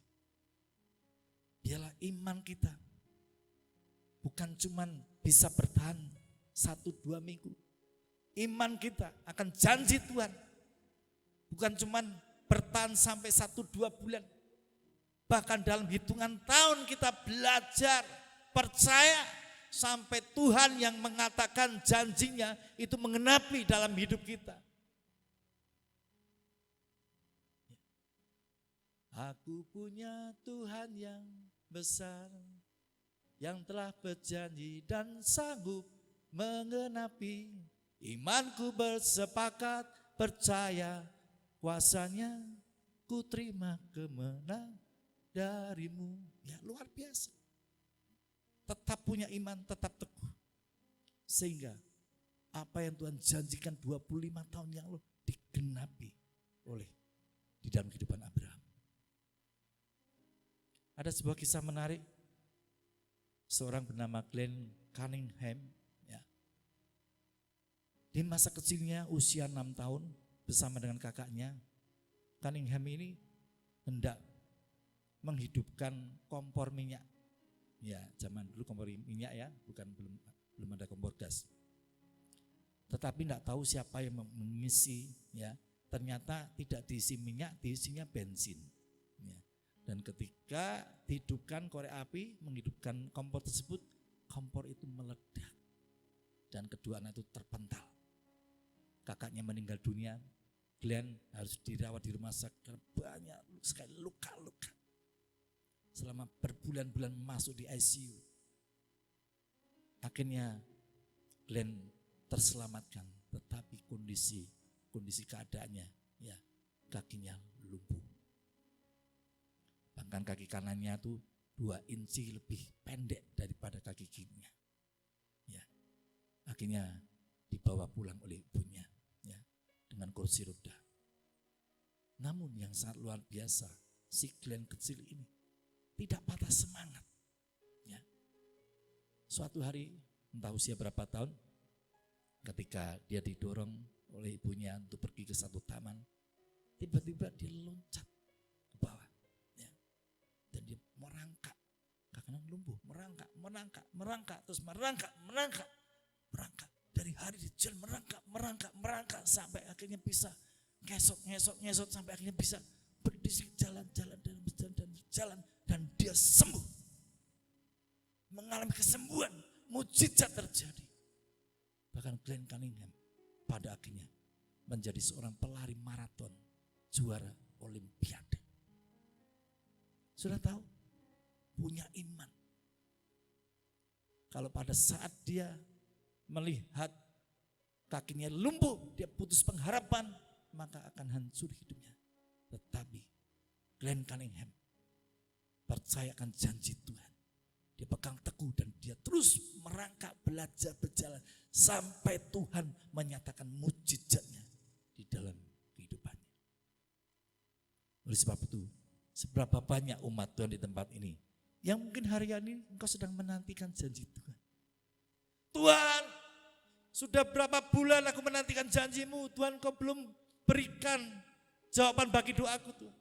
ialah iman kita bukan cuma bisa bertahan 1-2 minggu. Iman kita akan janji Tuhan bukan cuma bertahan sampai 1-2 bulan. Bahkan dalam hitungan tahun kita belajar percaya sampai Tuhan yang mengatakan janjinya itu mengenapi dalam hidup kita. Aku punya Tuhan yang besar, yang telah berjanji dan sanggup mengenapi. Imanku bersepakat percaya kuasanya, ku terima kemenangan darimu. Ya, luar biasa. Tetap punya iman, tetap teguh. Sehingga apa yang Tuhan janjikan 25 tahun yang lalu digenapi oleh di dalam kehidupan Abraham. Ada sebuah kisah menarik. Seorang bernama Glenn Cunningham, ya. Di masa kecilnya usia 6 tahun bersama dengan kakaknya, Cunningham ini hendak menghidupkan kompor minyak. Ya, zaman dulu kompor minyak ya, belum ada kompor gas. Tetapi tidak tahu siapa yang mengisi ya ternyata tidak diisi minyak, diisinya bensin. Ya. Dan ketika dihidupkan korek api, menghidupkan kompor tersebut, kompor itu meledak. Dan kedua anak itu terpental. Kakaknya meninggal dunia, Glenn harus dirawat di rumah sakit karena banyak sekali luka-luka. Selama berbulan-bulan masuk di ICU. Akhirnya Glenn terselamatkan, tetapi kondisi keadaannya, ya kakinya lumpuh. Bahkan kaki kanannya tuh 2 inci lebih pendek daripada kaki kirinya. Ya, akhirnya dibawa pulang oleh ibunya, ya, dengan kursi roda. Namun yang sangat luar biasa, si Glenn kecil ini tidak patah semangat. Ya. Suatu hari, entah usia berapa tahun, ketika dia didorong oleh ibunya untuk pergi ke satu taman, tiba-tiba dia loncat ke bawah, ya. Dan dia merangkak, kakinya lumpuh, merangkak, terus merangkak. Dari hari di jalan merangkak sampai akhirnya bisa ngesot sampai akhirnya bisa berdiri jalan dan dia sembuh, mengalami kesembuhan, mukjizat terjadi. Bahkan Glenn Cunningham pada akhirnya menjadi seorang pelari maraton, juara olimpiade. Sudah tahu, punya iman. Kalau pada saat dia melihat kakinya lumpuh, dia putus pengharapan, maka akan hancur hidupnya. Tetapi Glenn Cunningham percayakan janji Tuhan. Dia pegang teguh dan dia terus merangkak, belajar berjalan sampai Tuhan menyatakan mukjizatnya di dalam kehidupannya. Oleh sebab itu, seberapa banyak umat Tuhan di tempat ini yang mungkin hari ini engkau sedang menantikan janji Tuhan. Tuhan, sudah berapa bulan aku menantikan janjimu, Tuhan kau belum berikan jawaban bagi doaku Tuhan.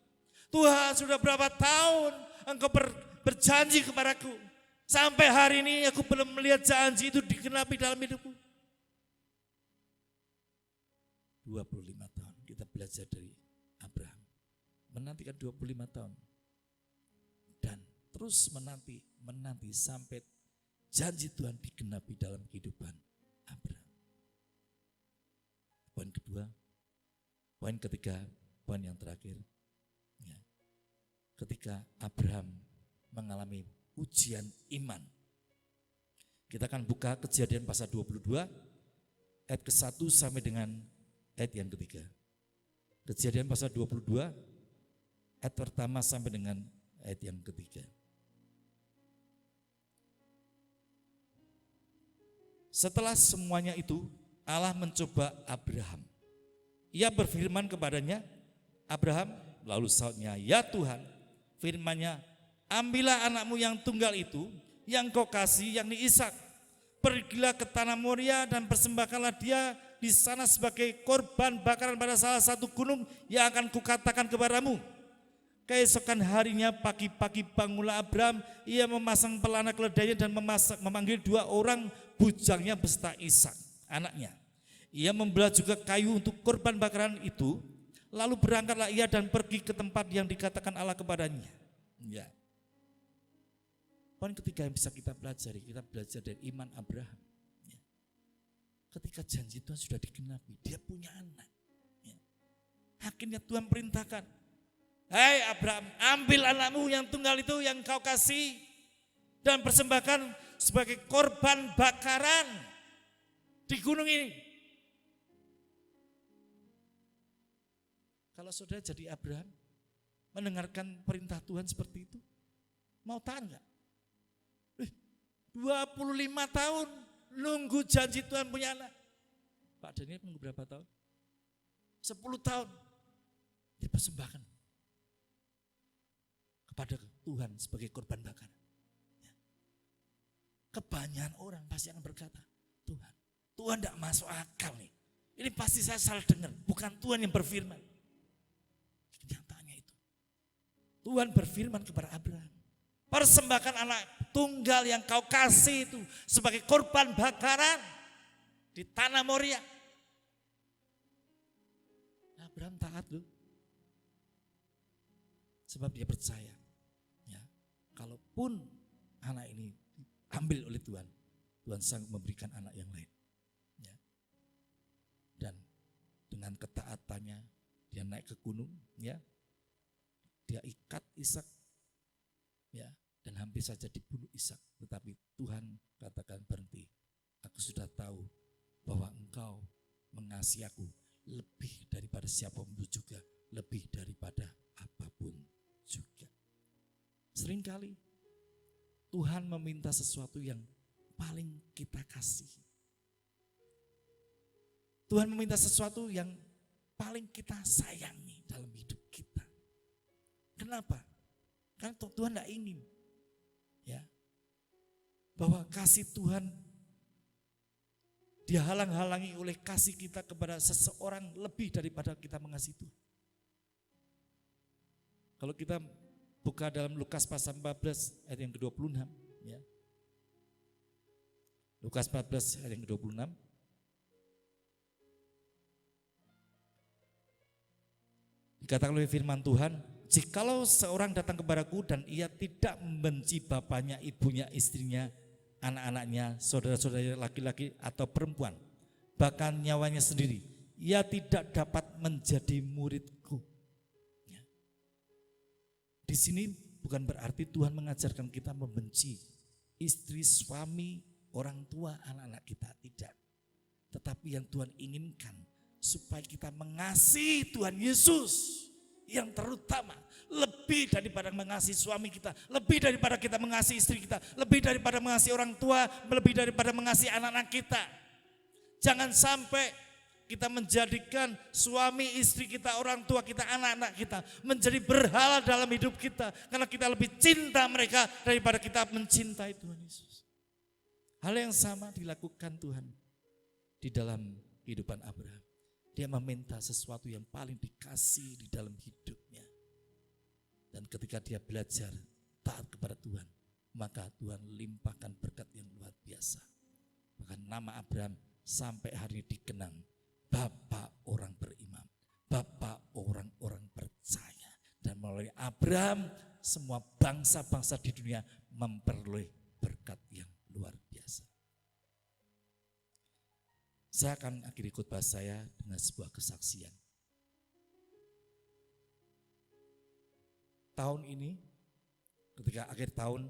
Tuhan, sudah berapa tahun engkau berjanji kepadaku, sampai hari ini aku belum melihat janji itu digenapi dalam hidupku. 25 tahun kita belajar dari Abraham, menantikan 25 tahun dan terus menanti sampai janji Tuhan digenapi dalam kehidupan Abraham. Poin kedua, poin ketiga, poin yang terakhir. Ya. Ketika Abraham mengalami ujian iman. Kita akan buka Kejadian pasal 22 ayat ke-1 sampai dengan ayat yang ketiga. Kejadian pasal 22 ayat pertama sampai dengan ayat yang ketiga. Setelah semuanya itu, Allah mencoba Abraham. Ia berfirman kepadanya, Abraham, lalu sautnya, ya Tuhan, firman-Nya, ambillah anakmu yang tunggal itu, yang kau kasih, yakni Ishak. Pergilah ke tanah Moria dan persembahkanlah dia di sana sebagai korban bakaran pada salah satu gunung yang akan kukatakan kepadamu. Keesokan harinya pagi-pagi bangunlah Abraham, ia memasang pelana keledainya dan memanggil 2 orang bujangnya beserta Ishak, anaknya. Ia membelah juga kayu untuk korban bakaran itu, lalu berangkatlah ia dan pergi ke tempat yang dikatakan Allah kepadanya. Ya. Poin ketiga yang bisa kita pelajari, kita belajar dari iman Abraham. Ya. Ketika janji Tuhan sudah digenapi, dia punya anak. Ya. Akhirnya Tuhan perintahkan, hai Abraham, ambil anakmu yang tunggal itu yang kau kasih dan persembahkan sebagai korban bakaran di gunung ini. Kalau saudara jadi Abraham, mendengarkan perintah Tuhan seperti itu, mau tahan enggak? 25 tahun nunggu janji Tuhan punya anak. Pak Daniel nunggu berapa tahun? 10 tahun dipersembahkan kepada Tuhan sebagai korban bakaran. Ya. Kebanyakan orang pasti akan berkata, Tuhan tidak masuk akal nih. Ini pasti saya salah dengar, bukan Tuhan yang berfirman. Kenyataannya itu. Tuhan berfirman kepada Abraham, persembahkan anak tunggal yang kau kasih itu sebagai korban bakaran di tanah Moria. Abraham tak taat loh. Sebab dia percaya, ya, kalaupun anak ini diambil oleh Tuhan, Tuhan sanggup memberikan anak yang lain. Ya. Dan dengan ketaatannya dia naik ke gunung, ya, dia ikat Ishak, ya, dan hampir saja dibunuh Ishak. Tetapi Tuhan katakan berhenti. Aku sudah tahu bahwa engkau mengasihi aku lebih daripada siapapun juga, lebih daripada apapun juga. Seringkali Tuhan meminta sesuatu yang paling kita kasih. Tuhan meminta sesuatu yang paling kita sayangi dalam hidup kita. Kenapa? Karena Tuhan tidak ingin, ya, bahwa kasih Tuhan dihalang-halangi oleh kasih kita kepada seseorang lebih daripada kita mengasihi Tuhan. Kalau kita buka dalam Lukas pasal 14 ayat yang ke-26, ya. Lukas 14 ayat yang ke-26. Dikatakan oleh firman Tuhan, jikalau seorang datang kepadaku dan ia tidak membenci bapaknya, ibunya, istrinya, anak-anaknya, saudara-saudaranya laki-laki atau perempuan, bahkan nyawanya sendiri, ia tidak dapat menjadi muridku. Ya. Di sini bukan berarti Tuhan mengajarkan kita membenci istri, suami, orang tua, anak-anak kita, tidak. Tetapi yang Tuhan inginkan supaya kita mengasihi Tuhan Yesus yang terutama, lebih daripada mengasihi suami kita, lebih daripada kita mengasihi istri kita, lebih daripada mengasihi orang tua, lebih daripada mengasihi anak-anak kita. Jangan sampai kita menjadikan suami, istri kita, orang tua kita, anak-anak kita menjadi berhala dalam hidup kita, karena kita lebih cinta mereka daripada kita mencintai Tuhan Yesus. Hal yang sama dilakukan Tuhan di dalam kehidupan Abraham. Dia meminta sesuatu yang paling dikasih di dalam hidupnya. Dan ketika dia belajar taat kepada Tuhan, maka Tuhan limpahkan berkat yang luar biasa. Maka nama Abraham sampai hari ini dikenang Bapak orang beriman, Bapak orang-orang percaya. Dan melalui Abraham semua bangsa-bangsa di dunia memperoleh berkat yang luar biasa. Saya akan akhiri khotbah saya dengan sebuah kesaksian. Tahun ini, ketika akhir tahun,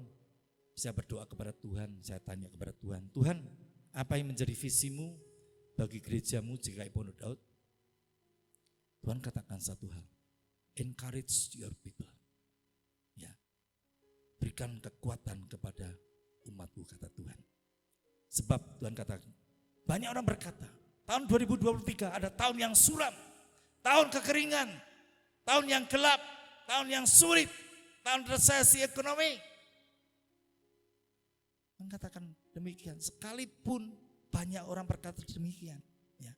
saya berdoa kepada Tuhan, saya tanya kepada Tuhan, Tuhan, apa yang menjadi visimu bagi gerejamu GKI Pondok Daud? Tuhan katakan satu hal, encourage your people. Ya, berikan kekuatan kepada umatku, kata Tuhan. Sebab Tuhan katakan, banyak orang berkata, tahun 2023 ada tahun yang suram, tahun kekeringan, tahun yang gelap, tahun yang sulit, tahun resesi ekonomi. Mengatakan demikian, sekalipun banyak orang berkata demikian, ya,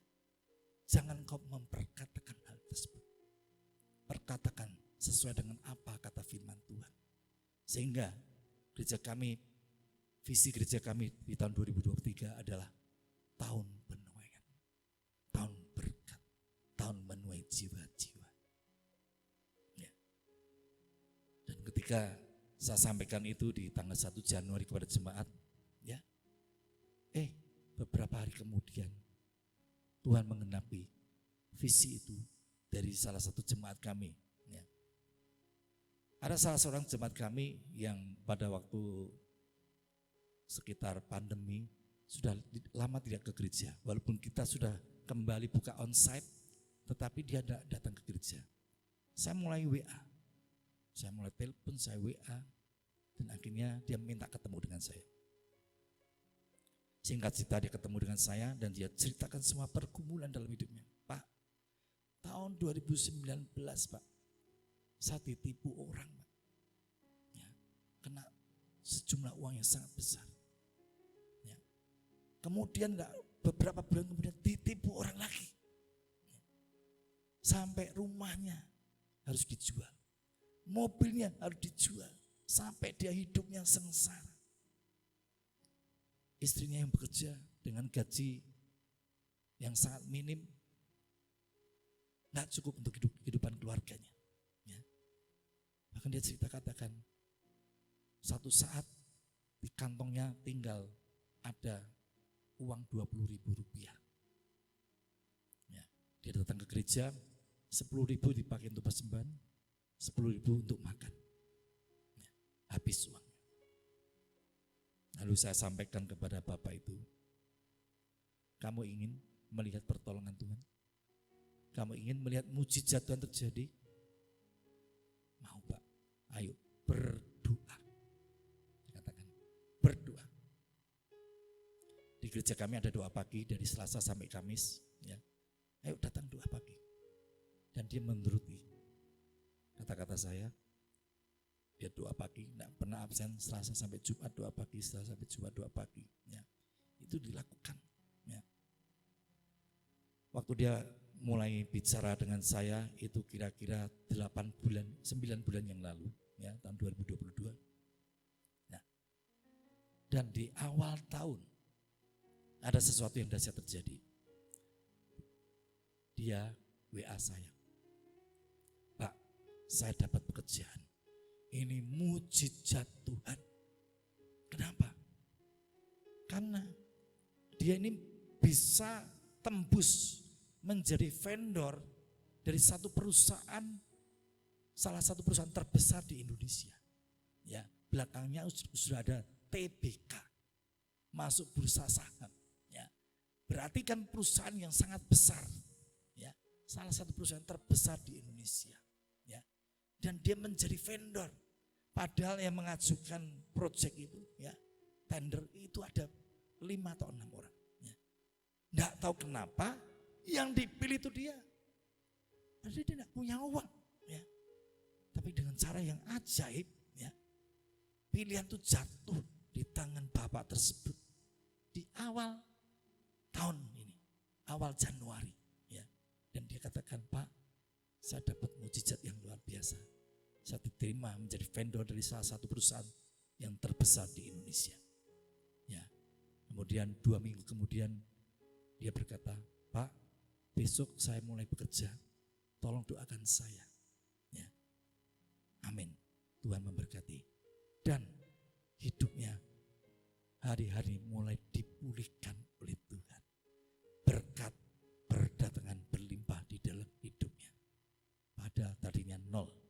jangan kau memperkatakan hal tersebut. Perkatakan sesuai dengan apa kata firman Tuhan. Sehingga gereja kami, visi gereja kami di tahun 2023 adalah tahun penuaian, tahun berkat, tahun menuai jiwa-jiwa. Ya. Dan ketika saya sampaikan itu di tanggal 1 Januari kepada jemaat, ya, beberapa hari kemudian Tuhan menggenapi visi itu dari salah satu jemaat kami. Ya. Ada salah seorang jemaat kami yang pada waktu sekitar pandemi sudah lama tidak ke gereja, walaupun kita sudah kembali buka onsite, tetapi dia tidak datang ke gereja. Saya mulai WA, saya mulai telepon, saya WA, dan akhirnya dia minta ketemu dengan saya. Singkat cerita dia ketemu dengan saya dan dia ceritakan semua pergumulan dalam hidupnya. Pak, tahun 2019 Pak, saya ditipu orang Pak, ya, kena sejumlah uang yang sangat besar. Kemudian beberapa bulan kemudian ditipu orang lagi. Sampai rumahnya harus dijual. Mobilnya harus dijual. Sampai dia hidupnya sengsara. Istrinya yang bekerja dengan gaji yang sangat minim, Nggak cukup untuk kehidupan keluarganya. Ya. Bahkan dia cerita katakan, satu saat di kantongnya tinggal ada uang 20.000 rupiah. Ya. Dia datang ke gereja, 10.000 dipakai untuk persembahan, 10.000 untuk makan. Ya. Habis uangnya. Lalu saya sampaikan kepada Bapak itu, kamu ingin melihat pertolongan Tuhan? Kamu ingin melihat mujizat Tuhan terjadi? Mau Pak, ayo berdoa. Dikatakan berdoa. Di gereja kami ada doa pagi dari Selasa sampai Kamis. Ya. Ayo datang doa pagi. Dan dia menuruti kata-kata saya. Dia doa pagi, tidak pernah absen Selasa sampai Jumat doa pagi, Selasa sampai Jumat doa pagi. Ya. Itu dilakukan. Ya. Waktu dia mulai bicara dengan saya itu kira-kira 9 bulan yang lalu, ya, tahun 2022. Nah, dan di awal tahun ada sesuatu yang dahsyat terjadi. Dia WA saya, Pak, saya dapat pekerjaan. Ini mujizat Tuhan. Kenapa? Karena dia ini bisa tembus menjadi vendor dari satu perusahaan, salah satu perusahaan terbesar di Indonesia. Ya, belakangnya sudah ada TBK, masuk bursa saham. Ya, berarti kan perusahaan yang sangat besar. Ya, salah satu perusahaan terbesar di Indonesia. Ya, dan dia menjadi vendor. Padahal yang mengajukan proyek itu, ya, tender itu ada 5 atau 6 orang. Ya. Nggak tahu kenapa yang dipilih itu dia. Padahal dia tidak punya uang. Ya. Tapi dengan cara yang ajaib, ya, pilihan itu jatuh di tangan Bapak tersebut. Di awal tahun ini, awal Januari. Ya. Dan dia katakan, Pak, saya dapat mujizat yang luar biasa. Saya diterima menjadi vendor dari salah satu perusahaan yang terbesar di Indonesia. Ya. Kemudian 2 minggu kemudian dia berkata, Pak, besok saya mulai bekerja, tolong doakan saya. Ya. Amin. Tuhan memberkati. Dan hidupnya hari-hari mulai dipulihkan oleh Tuhan. Berkat berdatangan berlimpah di dalam hidupnya. Padahal tadinya 0.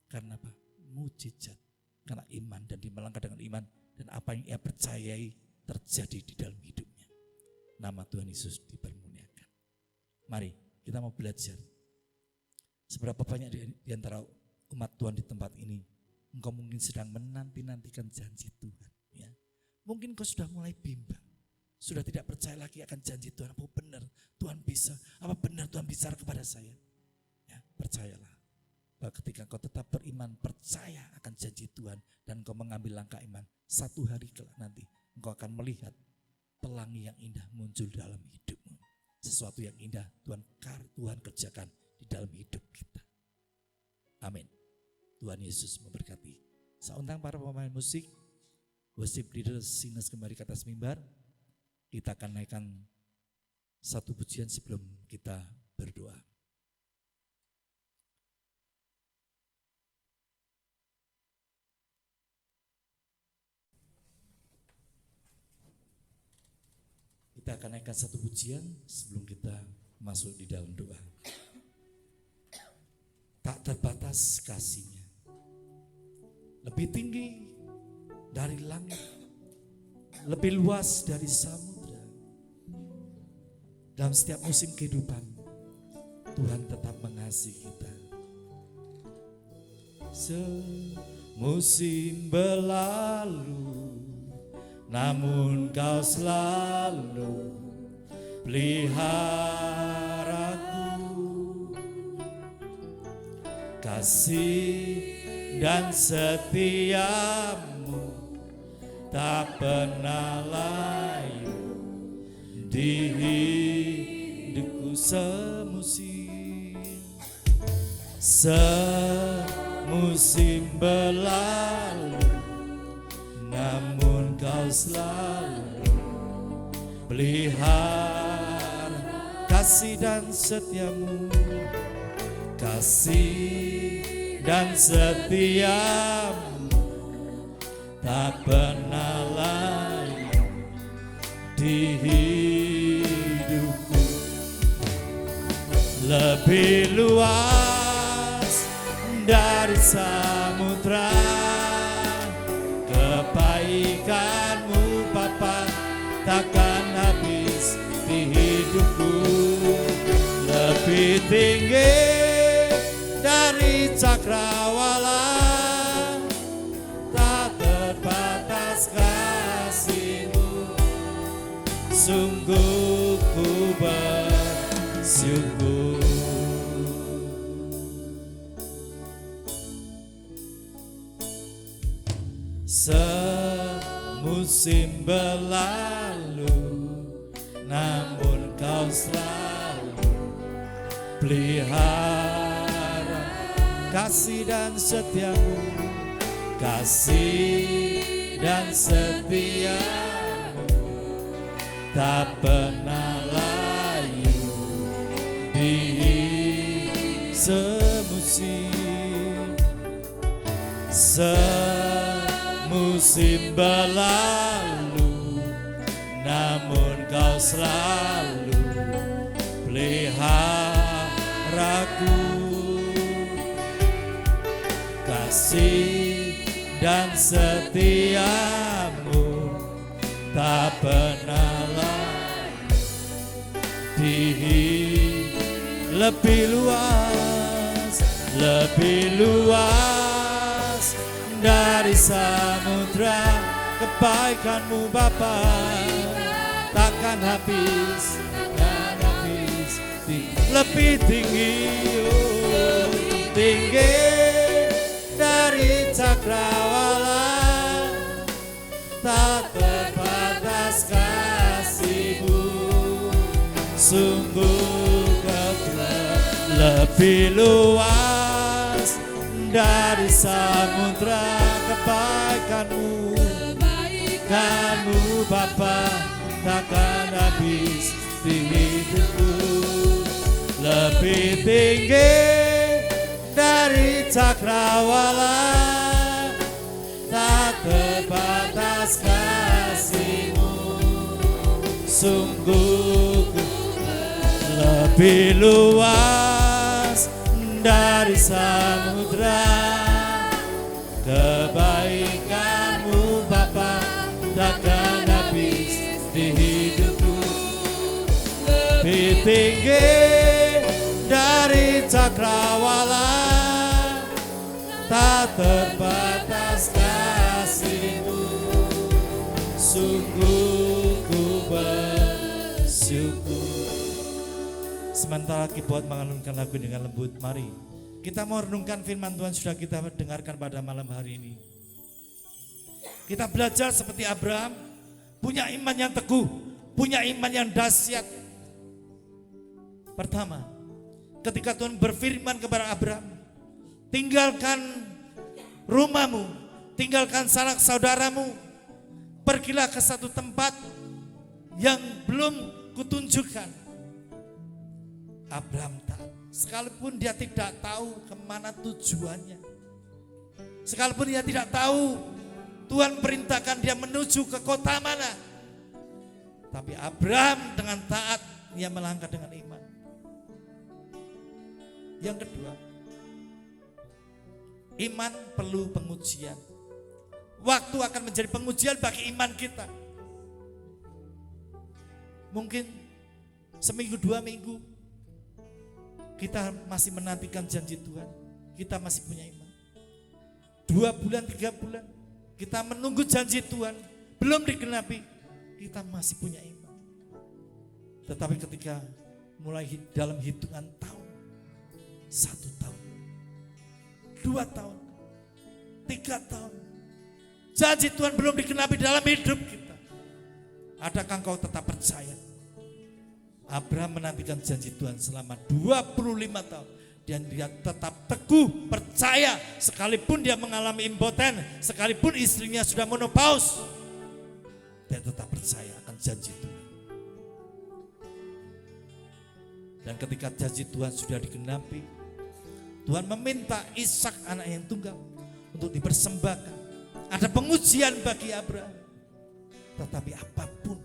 Karena apa? Mujizat. Karena iman dan dia melangkah dengan iman. Dan apa yang ia percayai terjadi di dalam hidupnya. Nama Tuhan Yesus dipermuliakan. Mari kita mau belajar. Seberapa banyak di antara umat Tuhan di tempat ini, engkau mungkin sedang menanti-nantikan janji Tuhan. Ya. Mungkin kau sudah mulai bimbang. Sudah tidak percaya lagi akan janji Tuhan. Apa benar Tuhan bisa? Apa benar Tuhan bicara kepada saya? Ya, percayalah. Bahwa ketika kau tetap beriman, percaya akan janji Tuhan, dan kau mengambil langkah iman, satu hari kelak nanti engkau akan melihat pelangi yang indah muncul dalam hidupmu. Sesuatu yang indah Tuhan kerjakan di dalam hidup kita. Amin. Tuhan Yesus memberkati. Saya undang para pemain musik, worship leaders, singers kembali ke atas mimbar. Kita akan naikkan satu pujian sebelum kita berdoa. Kita akan naikkan satu pujian sebelum kita masuk di dalam doa. Tak terbatas kasih-Nya, lebih tinggi dari langit, lebih luas dari samudra. Dalam setiap musim kehidupan, Tuhan tetap mengasihi kita. Semusim berlalu, namun Kau selalu peliharaku. Kasih dan setiamu tak pernah layu di hidupku semusim berlalu, namun Kau selalu pelihara. kasih dan setiamu, kasih dan setiamu tak pernah lain di hidupku. Lebih luas dari samudra kebaikanmu Bapa, takkan habis di hidupku. Lebih tinggi dari cakrawala, tak terbatas kasih-Mu. Sungguh ku bersyukur. Semusim berlalu, namun Kau selalu pelihara kasih dan setiamu, kasih dan setiamu tak pernah layu di semusim. Semusim berlalu, namun Kau selalu peliharaku. Kasih dan setiamu tak pernah lain di lebih luas dari samudra. Kebaikan-Mu Bapa takkan habis, takkan habis. Lebih tinggi, oh, tinggi dari cakrawala, tak terbatas kasih-Mu. Sungguh lebih luas dari samudra. Kebaikan-Mu Bapa takkan habis di hidupku. Lebih tinggi dari cakrawala, tak terbatas kasih-Mu. Sungguh lebih luas dari samudra. Kebaikan-Mu Bapa takkan habis di hidupku. Lebih tinggi dari cakrawala, tak terbatas kasih-Mu. Sungguh ku bersyukur. Sementara keyboard mengalunkan lagu dengan lembut, mari kita mau renungkan firman Tuhan sudah kita dengarkan pada malam hari ini. Kita belajar seperti Abraham, punya iman yang teguh, punya iman yang dahsyat. Pertama, ketika Tuhan berfirman kepada Abraham, tinggalkan rumahmu, tinggalkan sanak saudaramu, pergilah ke satu tempat yang belum kutunjukkan. Abraham taat, sekalipun dia tidak tahu kemana tujuannya, sekalipun dia tidak tahu Tuhan perintahkan dia menuju ke kota mana, tapi Abraham dengan taat dia melangkah dengan iman. Yang kedua, iman perlu pengujian. Waktu akan menjadi pengujian bagi iman kita. Mungkin seminggu, 2 minggu kita masih menantikan janji Tuhan, kita masih punya iman. 2 bulan, 3 bulan kita menunggu janji Tuhan, belum digenapi, kita masih punya iman. Tetapi ketika mulai dalam hitungan tahun, 1 tahun, 2 tahun, 3 tahun, janji Tuhan belum digenapi dalam hidup kita, adakah engkau tetap percaya? Abraham menantikan janji Tuhan selama 25 tahun. Dan dia tetap teguh percaya, sekalipun dia mengalami impoten, sekalipun istrinya sudah menopause, dia tetap percaya akan janji Tuhan. Dan ketika janji Tuhan sudah digenapi, Tuhan meminta Ishak anak yang tunggal untuk dipersembahkan. Ada pengujian bagi Abraham. Tetapi apapun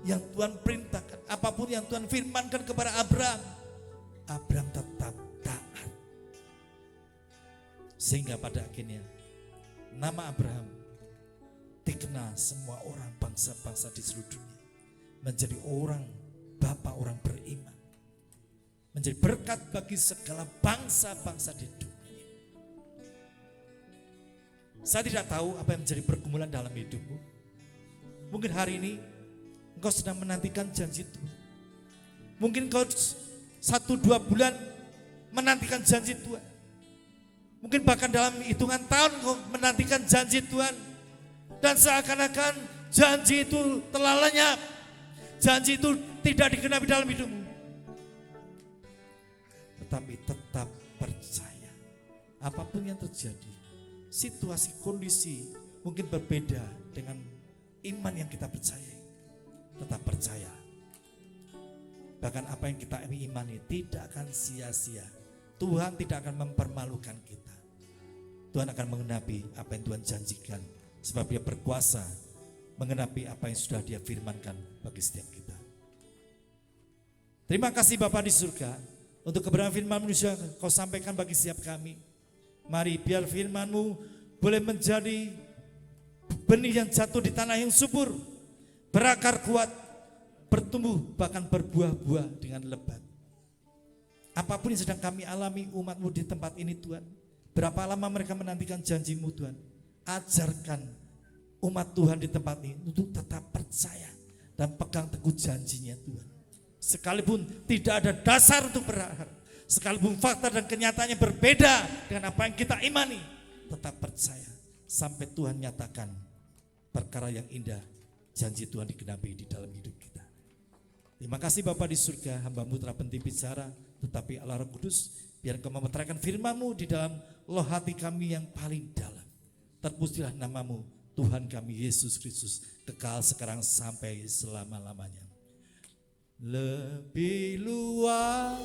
yang Tuhan perintahkan, apapun yang Tuhan firmankan kepada Abraham, Abraham tetap taat. Sehingga pada akhirnya nama Abraham dikenal semua orang bangsa-bangsa di seluruh dunia. Menjadi orang bapa orang beriman. Menjadi berkat bagi segala bangsa-bangsa di dunia ini. Saya tidak tahu apa yang menjadi pergumulan dalam hidupmu. Mungkin hari ini engkau sedang menantikan janji Tuhan. Mungkin engkau 1-2 bulan menantikan janji Tuhan. Mungkin bahkan dalam hitungan tahun engkau menantikan janji Tuhan. Dan seakan-akan janji itu telah lenyap. Janji itu tidak digenapi dalam hidupmu. Tetapi tetap percaya. Apapun yang terjadi, situasi, kondisi mungkin berbeda dengan iman yang kita percayai. Tetap percaya. Bahkan apa yang kita imani tidak akan sia-sia. Tuhan tidak akan mempermalukan kita. Tuhan akan menggenapi apa yang Tuhan janjikan. Sebab Dia berkuasa menggenapi apa yang sudah Dia firmankan bagi setiap kita. Terima kasih Bapa di surga untuk kebenaran firman-Mu yang Kau sampaikan bagi setiap kami. Mari biar firman-Mu boleh menjadi benih yang jatuh di tanah yang subur, berakar kuat, bertumbuh bahkan berbuah-buah dengan lebat. Apapun yang sedang kami alami umat-Mu di tempat ini Tuhan, berapa lama mereka menantikan janji-Mu Tuhan, ajarkan umat Tuhan di tempat ini untuk tetap percaya dan pegang teguh janjinya Tuhan. Sekalipun tidak ada dasar untuk berharap, sekalipun fakta dan kenyataannya berbeda dengan apa yang kita imani, tetap percaya sampai Tuhan nyatakan perkara yang indah, janji Tuhan digenapi di dalam hidup kita. Terima kasih Bapa di surga, hamba-Mu telah berhenti bicara, tetapi Allah Roh Kudus, biar Engkau memeteraikan firman-Mu di dalam loh hati kami yang paling dalam. Terpujilah nama-Mu, Tuhan kami Yesus Kristus, kekal sekarang sampai selama-lamanya. Lebih luas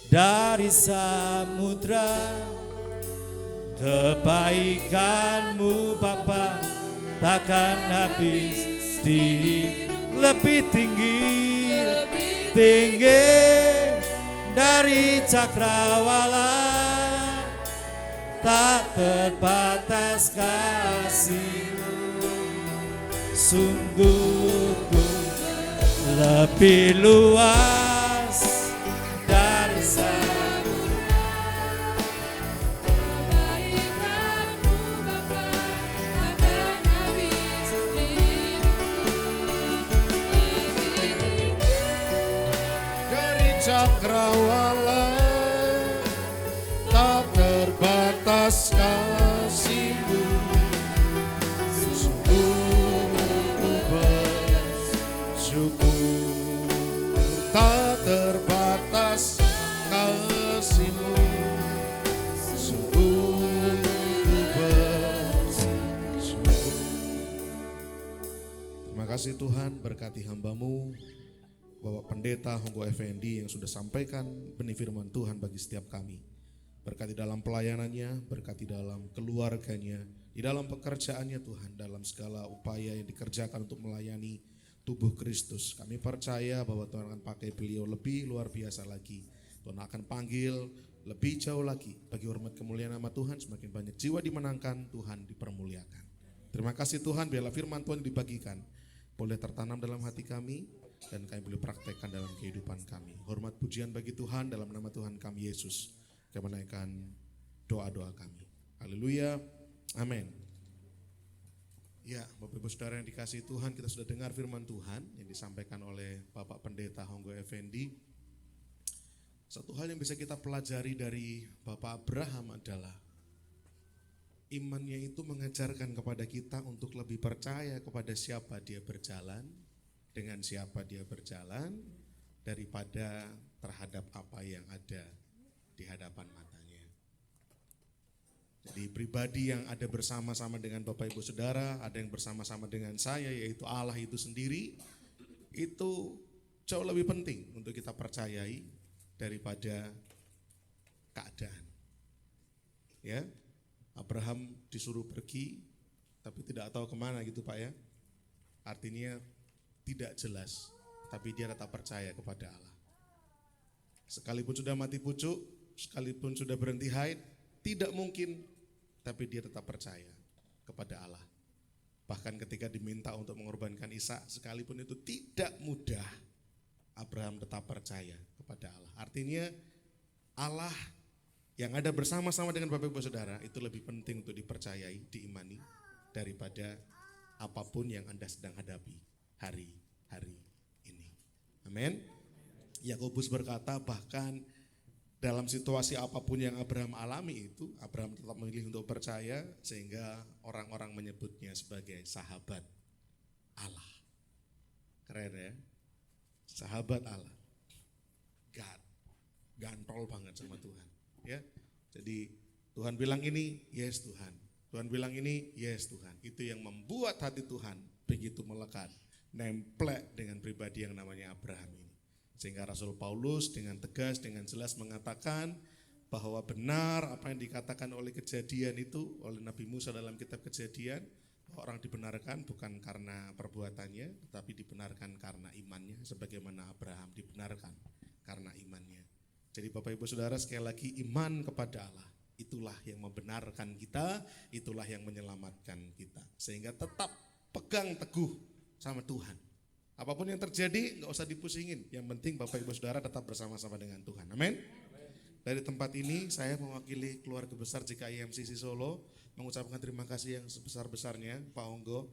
dari samudra, kebaikan-Mu Bapa takkan habis. Lebih tinggi dari cakrawala, tak terbatas kasih-Mu, sungguh lebih luas dari samudra. Kebaikan-Mu Bapa takkan habis. Dari cakrawala tak terbatas kasih-Mu, sungguh ku bersyukur. Tak terbatas kasih-Mu, sungguh ku bersyukur. Terima kasih Tuhan, berkati hamba-Mu Bapak Pendeta Honggo Effendi yang sudah sampaikan benih firman Tuhan bagi setiap kami. Berkati dalam pelayanannya, berkati dalam keluarganya, di dalam pekerjaannya Tuhan, dalam segala upaya yang dikerjakan untuk melayani tubuh Kristus. Kami percaya bahwa Tuhan akan pakai beliau lebih luar biasa lagi. Tuhan akan panggil lebih jauh lagi. Bagi hormat kemuliaan nama Tuhan, semakin banyak jiwa dimenangkan, Tuhan dipermuliakan. Terima kasih Tuhan, biarlah firman Tuhan dibagikan boleh tertanam dalam hati kami, dan kami boleh praktekkan dalam kehidupan kami. Hormat pujian bagi Tuhan, dalam nama Tuhan kami Yesus. Kami menaikkan doa-doa kami. Haleluya, amin. Ya, Bapak Ibu Saudara yang dikasihi Tuhan, kita sudah dengar firman Tuhan yang disampaikan oleh Bapak Pendeta Honggo Effendi. Satu hal yang bisa kita pelajari dari Bapak Abraham adalah imannya itu mengajarkan kepada kita untuk lebih percaya kepada siapa dia berjalan, dengan siapa dia berjalan, daripada terhadap apa yang ada di hadapan matanya. Jadi pribadi yang ada bersama-sama dengan Bapak Ibu Saudara, ada yang bersama-sama dengan saya, yaitu Allah itu sendiri, itu jauh lebih penting untuk kita percayai daripada keadaan. Ya, Abraham disuruh pergi, tapi tidak tahu kemana gitu Pak ya. Artinya tidak jelas, tapi dia tetap percaya kepada Allah. Sekalipun sudah mati pucuk, sekalipun sudah berhenti haid, tidak mungkin, tapi dia tetap percaya kepada Allah. Bahkan ketika diminta untuk mengorbankan Ishak, sekalipun itu tidak mudah, Abraham tetap percaya kepada Allah. Artinya Allah yang ada bersama-sama dengan Bapak Ibu Saudara itu lebih penting untuk dipercayai, diimani daripada apapun yang Anda sedang hadapi hari-hari ini. Amin. Yakobus berkata bahkan dalam situasi apapun yang Abraham alami itu, Abraham tetap memilih untuk percaya sehingga orang-orang menyebutnya sebagai sahabat Allah. Keren ya? Sahabat Allah. God. Gantol banget sama Tuhan. Ya. Jadi Tuhan bilang ini, yes Tuhan. Tuhan bilang ini, yes Tuhan. Itu yang membuat hati Tuhan begitu melekat, nemplek dengan pribadi yang namanya Abraham ini. Sehingga Rasul Paulus dengan tegas, dengan jelas mengatakan bahwa benar apa yang dikatakan oleh Kejadian itu, oleh Nabi Musa dalam kitab Kejadian, orang dibenarkan bukan karena perbuatannya, tetapi dibenarkan karena imannya, sebagaimana Abraham dibenarkan karena imannya. Jadi Bapak Ibu Saudara, sekali lagi iman kepada Allah, itulah yang membenarkan kita, itulah yang menyelamatkan kita. Sehingga tetap pegang teguh sama Tuhan. Apapun yang terjadi gak usah dipusingin, yang penting Bapak Ibu Saudara tetap bersama-sama dengan Tuhan. Amin. Dari tempat ini saya mewakili keluarga besar GKI MCC Solo mengucapkan terima kasih yang sebesar-besarnya Pak Onggo.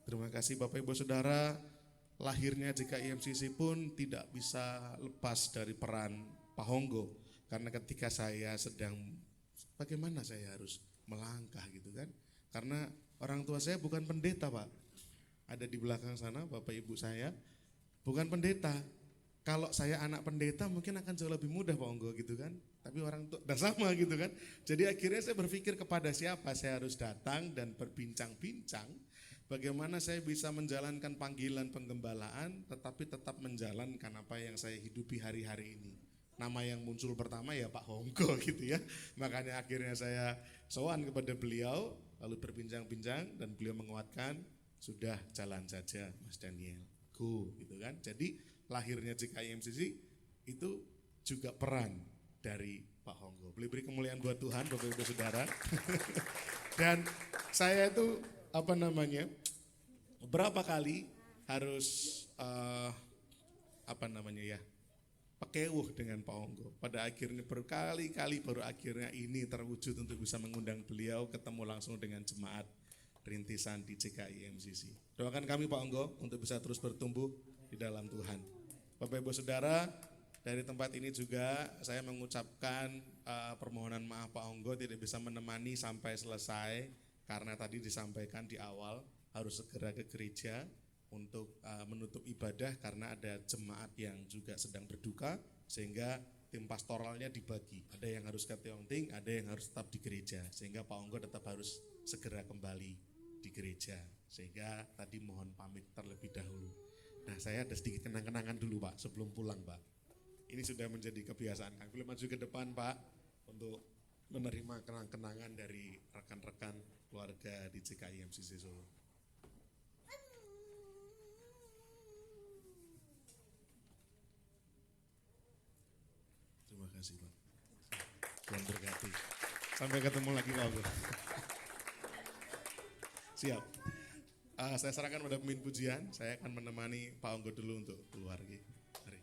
Terima kasih Bapak Ibu Saudara. Lahirnya GKI MCC pun tidak bisa lepas dari peran Pak Onggo, karena ketika saya sedang bagaimana saya harus melangkah gitu kan, karena orang tua saya bukan pendeta Pak, ada di belakang sana Bapak Ibu saya bukan pendeta. Kalau saya anak pendeta mungkin akan jauh lebih mudah Pak Onggo gitu kan, tapi orang tua dan sama gitu kan. Jadi akhirnya saya berpikir kepada siapa saya harus datang dan berbincang-bincang bagaimana saya bisa menjalankan panggilan penggembalaan tetapi tetap menjalankan apa yang saya hidupi hari-hari ini. Nama yang muncul pertama ya Pak Onggo gitu ya. Makanya akhirnya saya sowan kepada beliau, lalu berbincang-bincang dan beliau menguatkan, sudah jalan saja Mas Daniel, go gitu kan. Jadi lahirnya GKI MCC itu juga peran dari Pak Onggo. Beri kemuliaan buat Tuhan Bapak Ibu Saudara. Dan saya itu beberapa kali harus pekewuh dengan Pak Onggo. Pada akhirnya berkali-kali baru akhirnya ini terwujud untuk bisa mengundang beliau ketemu langsung dengan jemaat rintisan di GKI MCC. Doakan kami Pak Onggo untuk bisa terus bertumbuh di dalam Tuhan. Bapak Ibu Saudara, dari tempat ini juga saya mengucapkan permohonan maaf Pak Onggo tidak bisa menemani sampai selesai karena tadi disampaikan di awal harus segera ke gereja untuk menutup ibadah karena ada jemaat yang juga sedang berduka, sehingga tim pastoralnya dibagi. Ada yang harus ke Tiongting, ada yang harus tetap di gereja, sehingga Pak Onggo tetap harus segera kembali di gereja. Sehingga tadi mohon pamit terlebih dahulu. Nah saya ada sedikit kenang-kenangan dulu Pak sebelum pulang Pak. Ini sudah menjadi kebiasaan kami. Boleh maju ke depan Pak untuk menerima kenang-kenangan dari rekan-rekan keluarga di GKI MCC Solo. Terima kasih Pak. Tuhan berkati. Sampai ketemu lagi Pak Onggo. Siap. Saya serahkan pada pemimpin pujian. Saya akan menemani Pak Onggo dulu untuk keluar. Mari.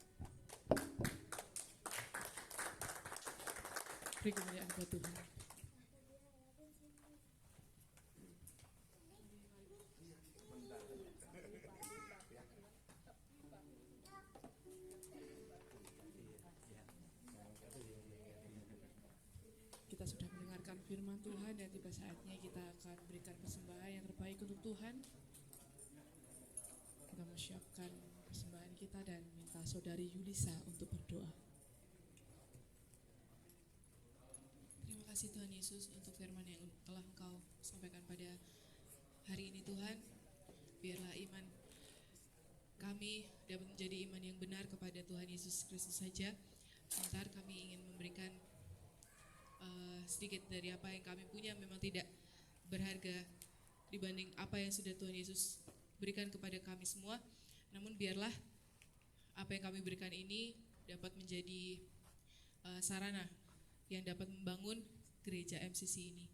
Beri kemuliaan buat Tuhan. Kita sudah mendengarkan firman Tuhan dan tiba saatnya kita akan berikan persembahan yang terbaik untuk Tuhan. Kita mau siapkan persembahan kita dan minta saudari Yulisa untuk berdoa. Terima kasih Tuhan Yesus untuk firman yang telah Engkau sampaikan pada hari ini Tuhan. Biarlah iman kami dapat menjadi iman yang benar kepada Tuhan Yesus Kristus saja. Sebentar kami ingin memberikan sedikit dari apa yang kami punya, memang tidak berharga dibanding apa yang sudah Tuhan Yesus berikan kepada kami semua. Namun biarlah apa yang kami berikan ini dapat menjadi sarana yang dapat membangun gereja MCC ini.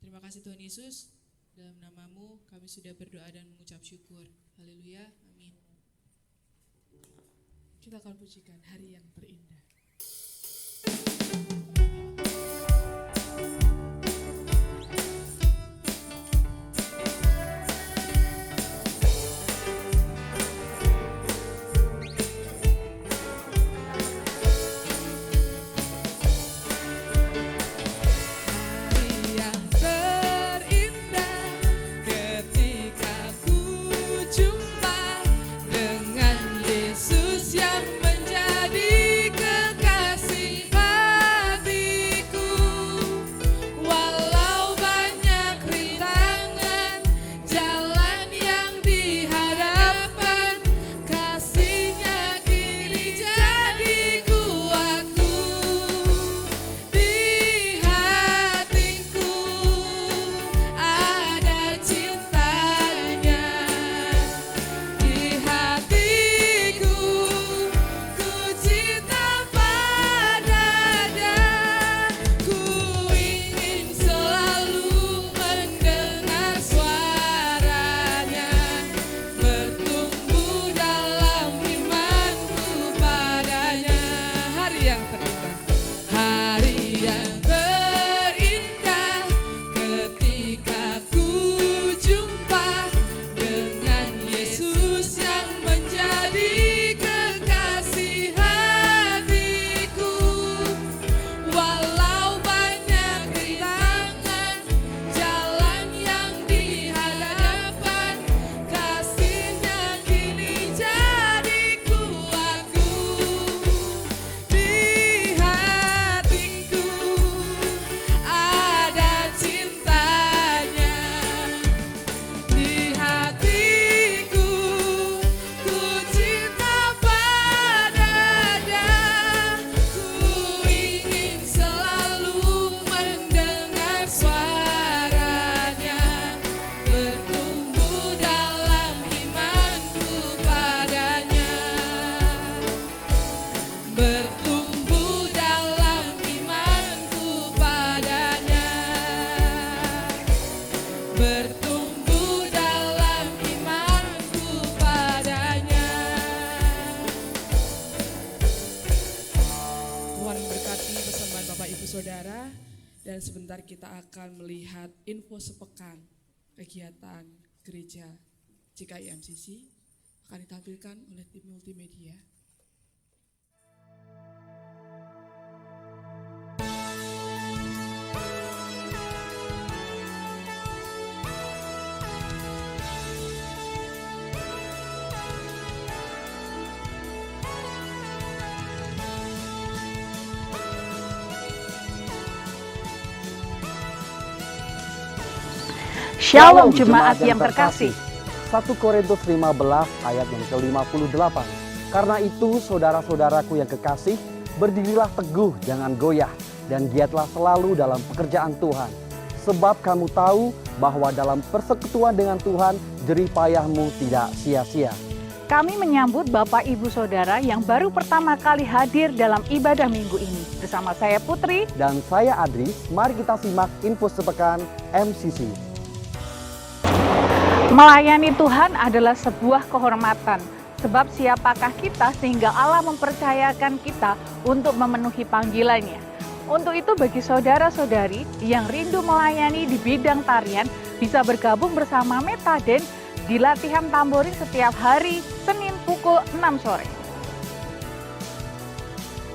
Terima kasih Tuhan Yesus, dalam nama-Mu kami sudah berdoa dan mengucap syukur. Haleluya, amin. Kita akan pujikan hari yang terindah. Saudara, dan sebentar kita akan melihat info sepekan kegiatan gereja GKI MCC akan ditampilkan oleh tim multimedia. Shalom jemaat yang terkasih. 1 Korintus 15 ayat yang ke-58. Karena itu saudara-saudaraku yang kekasih, berdirilah teguh, jangan goyah, dan giatlah selalu dalam pekerjaan Tuhan. Sebab kamu tahu bahwa dalam persekutuan dengan Tuhan, jerih payahmu tidak sia-sia. Kami menyambut Bapak Ibu Saudara yang baru pertama kali hadir dalam ibadah minggu ini. Bersama saya Putri Dan saya Adris, mari kita simak info sepekan MCC. Melayani Tuhan adalah sebuah kehormatan, sebab siapakah kita sehingga Allah mempercayakan kita untuk memenuhi panggilannya. Untuk itu bagi saudara-saudari yang rindu melayani di bidang tarian, bisa bergabung bersama Metaden di latihan tamborin setiap hari Senin pukul 6 sore.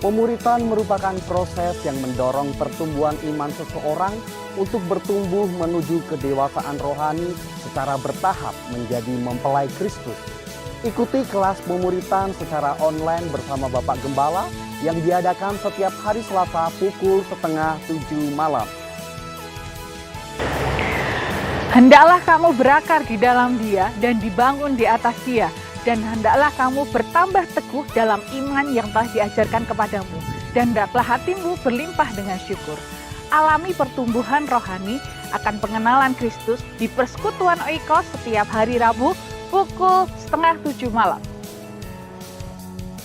Pemuritan merupakan proses yang mendorong pertumbuhan iman seseorang untuk bertumbuh menuju kedewasaan rohani secara bertahap menjadi mempelai Kristus. Ikuti kelas pemuritan secara online bersama Bapak Gembala yang diadakan setiap hari Selasa pukul 6:30 malam. Hendaklah kamu berakar di dalam Dia dan dibangun di atas Dia, dan hendaklah kamu bertambah teguh dalam iman yang telah diajarkan kepadamu, dan hendaklah hatimu berlimpah dengan syukur. Alami pertumbuhan rohani akan pengenalan Kristus di persekutuan Oikos setiap hari Rabu pukul 6:30 malam.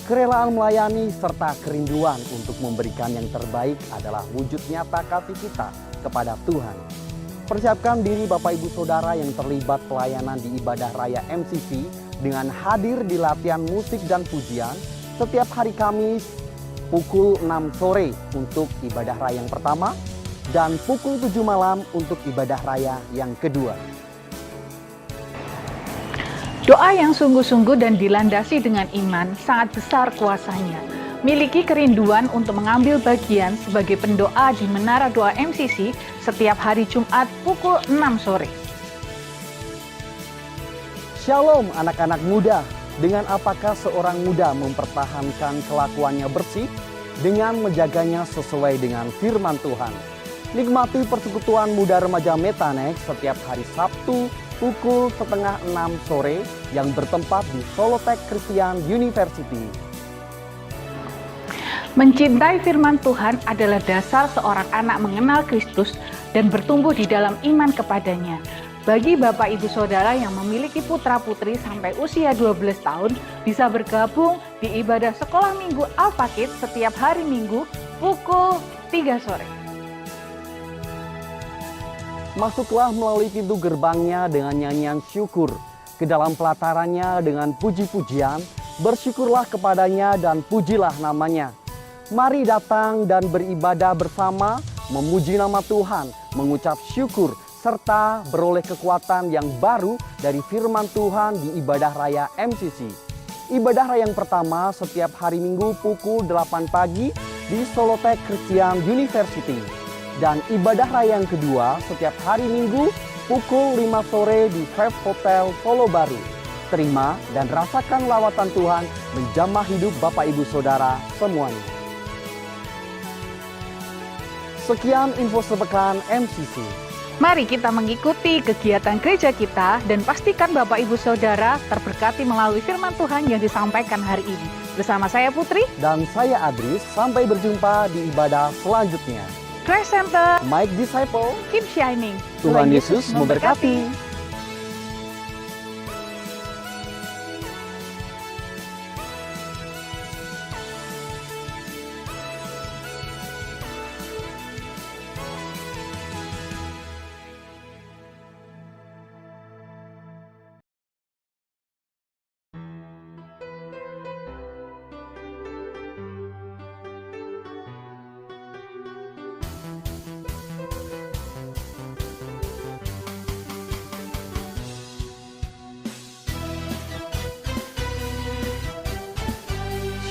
Kerelaan melayani serta kerinduan untuk memberikan yang terbaik adalah wujud nyata kasih kita kepada Tuhan. Persiapkan diri Bapak Ibu Saudara yang terlibat pelayanan di ibadah raya MCC dengan hadir di latihan musik dan pujian setiap hari Kamis pukul 6 sore untuk ibadah raya yang pertama dan pukul 7 malam untuk ibadah raya yang kedua. Doa yang sungguh-sungguh dan dilandasi dengan iman sangat besar kuasanya. Miliki kerinduan untuk mengambil bagian sebagai pendoa di Menara Doa MCC setiap hari Jumat pukul 6 sore. Shalom anak-anak muda. Dengan apakah seorang muda mempertahankan kelakuannya bersih? Dengan menjaganya sesuai dengan firman Tuhan. Nikmati persekutuan muda remaja Metanex setiap hari Sabtu pukul 5:30 sore yang bertempat di Solotech Christian University. Mencintai firman Tuhan adalah dasar seorang anak mengenal Kristus dan bertumbuh di dalam iman kepadanya. Bagi Bapak Ibu Saudara yang memiliki putra-putri sampai usia 12 tahun, bisa bergabung di ibadah sekolah minggu Alpakid setiap hari Minggu pukul 3 sore. Masuklah melalui pintu gerbangnya dengan nyanyian syukur, ke dalam pelatarannya dengan puji-pujian, bersyukurlah kepadanya dan pujilah namanya. Mari datang dan beribadah bersama, memuji nama Tuhan, mengucap syukur, serta beroleh kekuatan yang baru dari firman Tuhan di ibadah raya MCC. Ibadah raya yang pertama setiap hari Minggu pukul 8 pagi di Solotech Christian University. Dan ibadah raya yang kedua setiap hari Minggu pukul 5 sore di Five Hotel Solo Baru. Terima dan rasakan lawatan Tuhan menjamah hidup Bapak Ibu Saudara semuanya. Sekian info sepekan MCC. Mari kita mengikuti kegiatan gereja kita dan pastikan Bapak Ibu Saudara terberkati melalui firman Tuhan yang disampaikan hari ini. Bersama saya Putri Dan saya Adris, sampai berjumpa di ibadah selanjutnya. Grace Center, Mike Disciple, keep shining. Tuhan Yesus memberkati.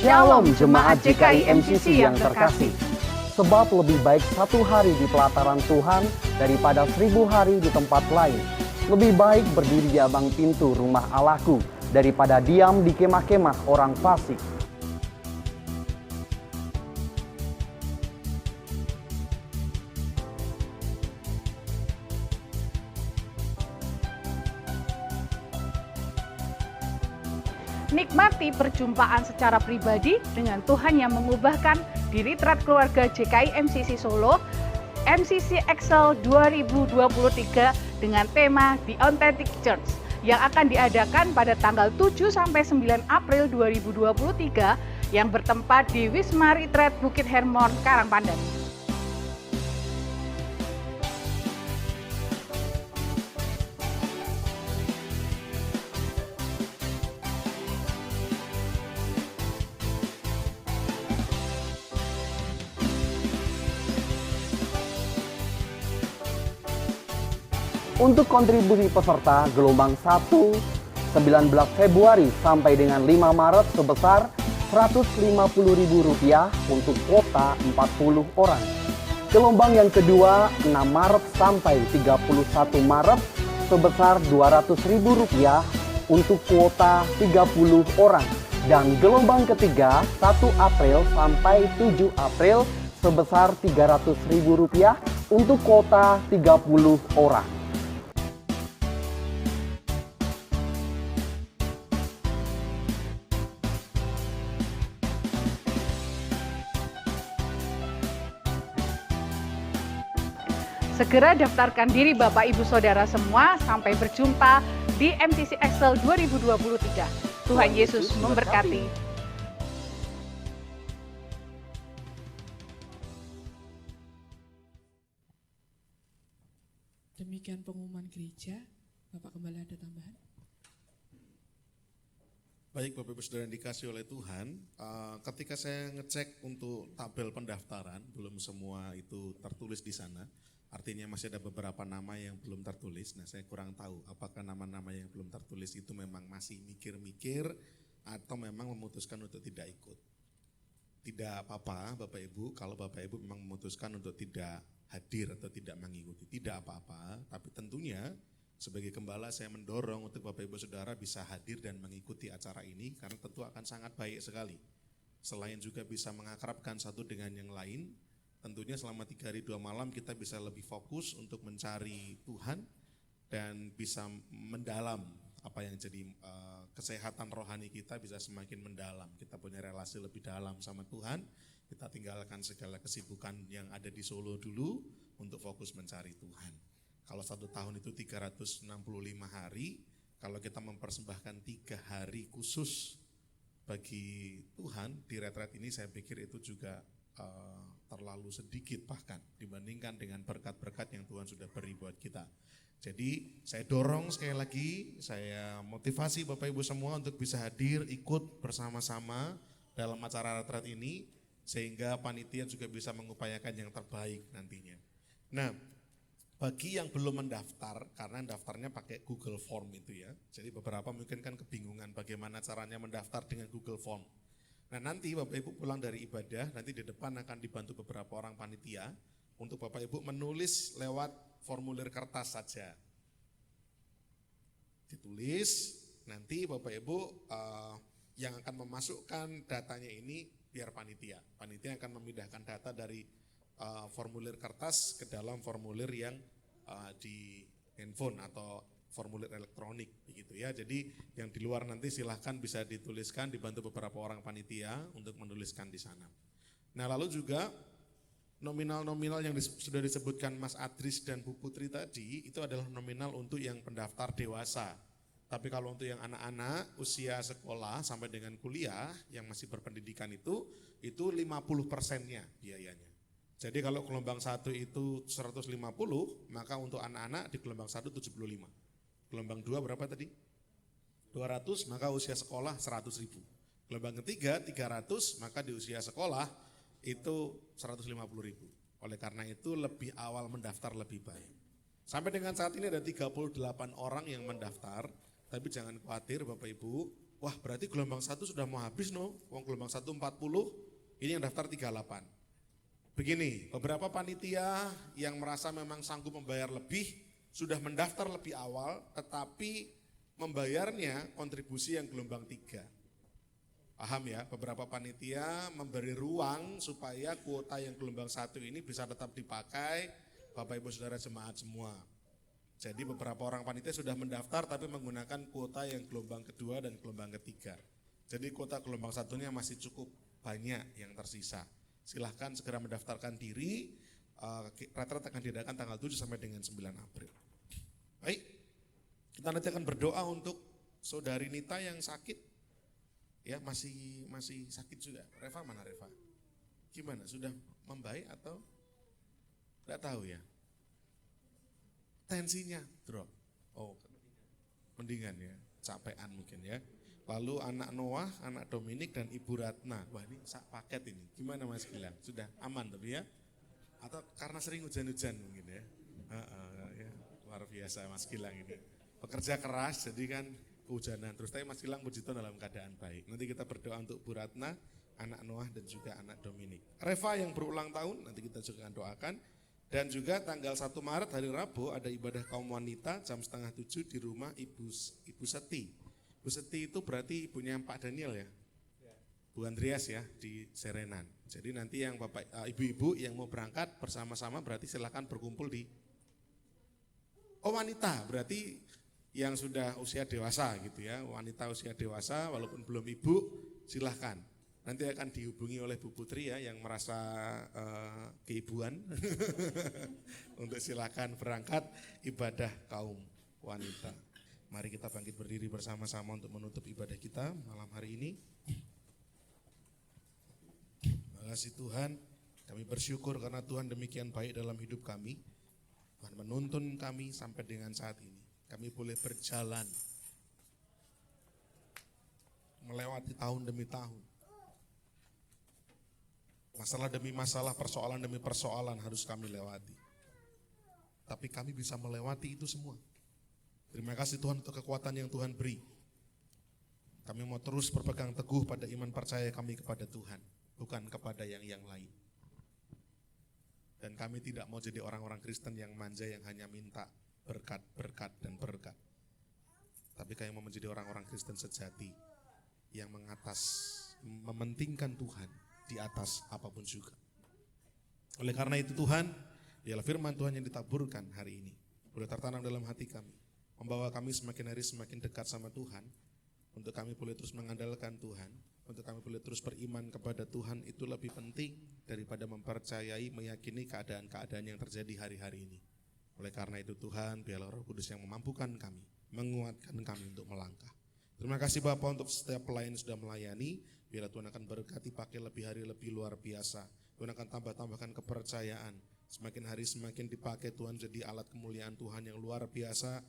Shalom jemaat JKI MCC yang terkasih. Sebab lebih baik 1 hari di pelataran Tuhan daripada 1000 hari di tempat lain. Lebih baik berdiri di abang pintu rumah Allahku daripada diam di kemah-kemah orang fasik. Nikmati perjumpaan secara pribadi dengan Tuhan yang mengubahkan di Retreat Keluarga JKI MCC Solo, MCC Excel 2023 dengan tema The Authentic Church yang akan diadakan pada tanggal 7 sampai 9 April 2023 yang bertempat di Wisma Retreat Bukit Hermon, Karangpandan. Untuk kontribusi peserta gelombang 1, 19 Februari sampai dengan 5 Maret sebesar Rp150.000 untuk kuota 40 orang. Gelombang yang kedua 6 Maret sampai 31 Maret sebesar Rp200.000 untuk kuota 30 orang. Dan gelombang ketiga 1 April sampai 7 April sebesar Rp300.000 untuk kuota 30 orang. Segera daftarkan diri Bapak Ibu Saudara semua. Sampai berjumpa di MTC Excel 2023. Tuhan Yesus memberkati. Demikian pengumuman gereja. Bapak kembali ada tambahan? Baik Bapak Ibu Saudara yang dikasih oleh Tuhan, ketika saya ngecek untuk tabel pendaftaran, belum semua itu tertulis di sana. Artinya masih ada beberapa nama yang belum tertulis. Nah, saya kurang tahu apakah nama-nama yang belum tertulis itu memang masih mikir-mikir atau memang memutuskan untuk tidak ikut. Tidak apa-apa Bapak Ibu, kalau Bapak Ibu memang memutuskan untuk tidak hadir atau tidak mengikuti, tidak apa-apa. Tapi tentunya sebagai gembala saya mendorong untuk Bapak Ibu Saudara bisa hadir dan mengikuti acara ini karena tentu akan sangat baik sekali. Selain juga bisa mengakrabkan satu dengan yang lain, tentunya selama 3 hari 2 malam kita bisa lebih fokus untuk mencari Tuhan dan bisa mendalam apa yang jadi kesehatan rohani kita bisa semakin mendalam. Kita punya relasi lebih dalam sama Tuhan, kita tinggalkan segala kesibukan yang ada di Solo dulu untuk fokus mencari Tuhan. Kalau 1 tahun itu 365 hari, kalau kita mempersembahkan 3 hari khusus bagi Tuhan di retret ini, saya pikir itu juga terlalu sedikit bahkan dibandingkan dengan berkat-berkat yang Tuhan sudah beri buat kita. Jadi saya dorong sekali lagi, saya motivasi Bapak Ibu semua untuk bisa hadir, ikut bersama-sama dalam acara retret ini, sehingga panitia juga bisa mengupayakan yang terbaik nantinya. Nah, bagi yang belum mendaftar, karena daftarnya pakai Google Form itu ya, jadi beberapa mungkin kan kebingungan bagaimana caranya mendaftar dengan Google Form. Nah nanti Bapak Ibu pulang dari ibadah, nanti di depan akan dibantu beberapa orang panitia untuk Bapak Ibu menulis lewat formulir kertas saja. Ditulis, nanti Bapak Ibu yang akan memasukkan datanya ini biar panitia. Panitia akan memindahkan data dari formulir kertas ke dalam formulir yang di handphone atau formulir elektronik begitu ya. Jadi yang di luar nanti silahkan bisa dituliskan, dibantu beberapa orang panitia untuk menuliskan di sana. Nah lalu juga nominal-nominal yang sudah disebutkan Mas Adris dan Bu Putri tadi itu adalah nominal untuk yang pendaftar dewasa. Tapi kalau untuk yang anak-anak usia sekolah sampai dengan kuliah yang masih berpendidikan itu 50%-nya biayanya. Jadi kalau gelombang 1 itu 150, maka untuk anak-anak di gelombang 1 75. Gelombang 2 berapa tadi? 200, maka usia sekolah 100.000. Gelombang ketiga 300, maka di usia sekolah itu 150.000. Oleh karena itu lebih awal mendaftar lebih baik. Sampai dengan saat ini ada 38 orang yang mendaftar, tapi jangan khawatir Bapak Ibu, wah berarti gelombang 1 sudah mau habis no, gelombang 1 40, ini yang daftar 38. Begini, beberapa panitia yang merasa memang sanggup membayar lebih, sudah mendaftar lebih awal, tetapi membayarnya kontribusi yang gelombang 3. Paham ya, beberapa panitia memberi ruang supaya kuota yang gelombang 1 ini bisa tetap dipakai Bapak Ibu Saudara jemaat semua. Jadi beberapa orang panitia sudah mendaftar tapi menggunakan kuota yang gelombang kedua dan gelombang ketiga. Jadi kuota gelombang 1-nya masih cukup banyak yang tersisa. Silahkan segera mendaftarkan diri, retret akan diadakan tanggal 7 sampai dengan 9 April. Baik, kita nanti akan berdoa untuk saudari Nita yang sakit, ya masih sakit juga. Reva mana Reva? Gimana, sudah membaik atau tidak tahu ya? Tensinya drop, oh mendingan ya, capean mungkin ya. Lalu anak Noah, anak Dominik dan Ibu Ratna, wah ini paket ini, gimana Mas Gilang? Sudah aman tapi ya? Atau karena sering hujan-hujan mungkin ya? Ya. Luar biasa Mas Gilang ini, pekerja keras jadi kan kehujanan terus, tapi Mas Gilang puji Tuhan dalam keadaan baik. Nanti kita berdoa untuk Bu Ratna, anak Noah dan juga anak Dominik. Reva yang berulang tahun nanti kita juga akan doakan. Dan juga tanggal 1 Maret hari Rabu ada ibadah kaum wanita jam 6:30 di rumah Ibu Seti. Bu Seti itu berarti ibunya Pak Daniel ya? Bu Andreas ya di Serenan. Jadi nanti yang bapak ibu-ibu yang mau berangkat bersama-sama berarti silakan berkumpul di wanita, berarti yang sudah usia dewasa gitu ya, wanita usia dewasa walaupun belum ibu silahkan. Nanti akan dihubungi oleh Bu Putri ya yang merasa keibuan untuk silakan berangkat ibadah kaum wanita. Mari kita bangkit berdiri bersama-sama untuk menutup ibadah kita malam hari ini. Terima kasih Tuhan, kami bersyukur karena Tuhan demikian baik dalam hidup kami. Tuhan menuntun kami sampai dengan saat ini. Kami boleh berjalan melewati tahun demi tahun. Masalah demi masalah, persoalan demi persoalan harus kami lewati. Tapi kami bisa melewati itu semua. Terima kasih Tuhan untuk kekuatan yang Tuhan beri. Kami mau terus berpegang teguh pada iman percaya kami kepada Tuhan, bukan kepada yang lain. Dan kami tidak mau jadi orang-orang Kristen yang manja yang hanya minta berkat, dan berkat. Tapi kami mau menjadi orang-orang Kristen sejati yang mementingkan Tuhan di atas apapun juga. Oleh karena itu Tuhan, biarlah firman Tuhan yang ditaburkan hari ini boleh tertanam dalam hati kami, membawa kami semakin hari semakin dekat sama Tuhan, untuk kami boleh terus mengandalkan Tuhan, untuk kami boleh terus beriman kepada Tuhan. Itu lebih penting daripada mempercayai, meyakini keadaan-keadaan yang terjadi hari-hari ini. Oleh karena itu Tuhan, biarlah Roh Kudus yang memampukan kami, menguatkan kami untuk melangkah. Terima kasih Bapak untuk setiap pelayan yang sudah melayani. Biarlah Tuhan akan berkati pakai lebih hari lebih luar biasa. Tuhan akan tambahkan kepercayaan. Semakin hari semakin dipakai Tuhan jadi alat kemuliaan Tuhan yang luar biasa,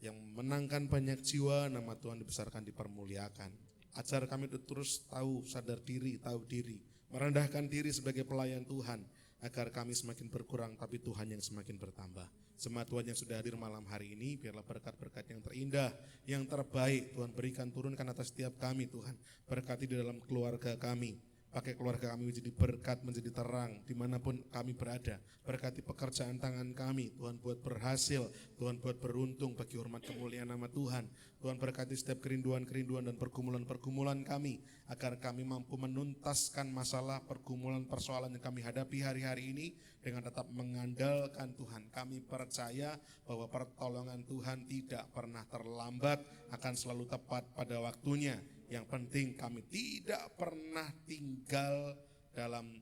yang menangkan banyak jiwa, nama Tuhan dibesarkan, dipermuliakan. Ajar kami terus tahu sadar diri, tahu diri, merendahkan diri sebagai pelayan Tuhan, agar kami semakin berkurang tapi Tuhan yang semakin bertambah. Jemaat Tuhan yang sudah hadir malam hari ini, biarlah berkat-berkat yang terindah, yang terbaik Tuhan berikan, turunkan atas setiap kami Tuhan. Berkati di dalam keluarga kami, pakai keluarga kami menjadi berkat, menjadi terang dimanapun kami berada. Berkati pekerjaan tangan kami, Tuhan buat berhasil, Tuhan buat beruntung bagi hormat kemuliaan nama Tuhan. Tuhan berkati setiap kerinduan-kerinduan dan pergumulan-pergumulan kami, agar kami mampu menuntaskan masalah, pergumulan, persoalan yang kami hadapi hari-hari ini dengan tetap mengandalkan Tuhan. Kami percaya bahwa pertolongan Tuhan tidak pernah terlambat, akan selalu tepat pada waktunya. Yang penting kami tidak pernah tinggal dalam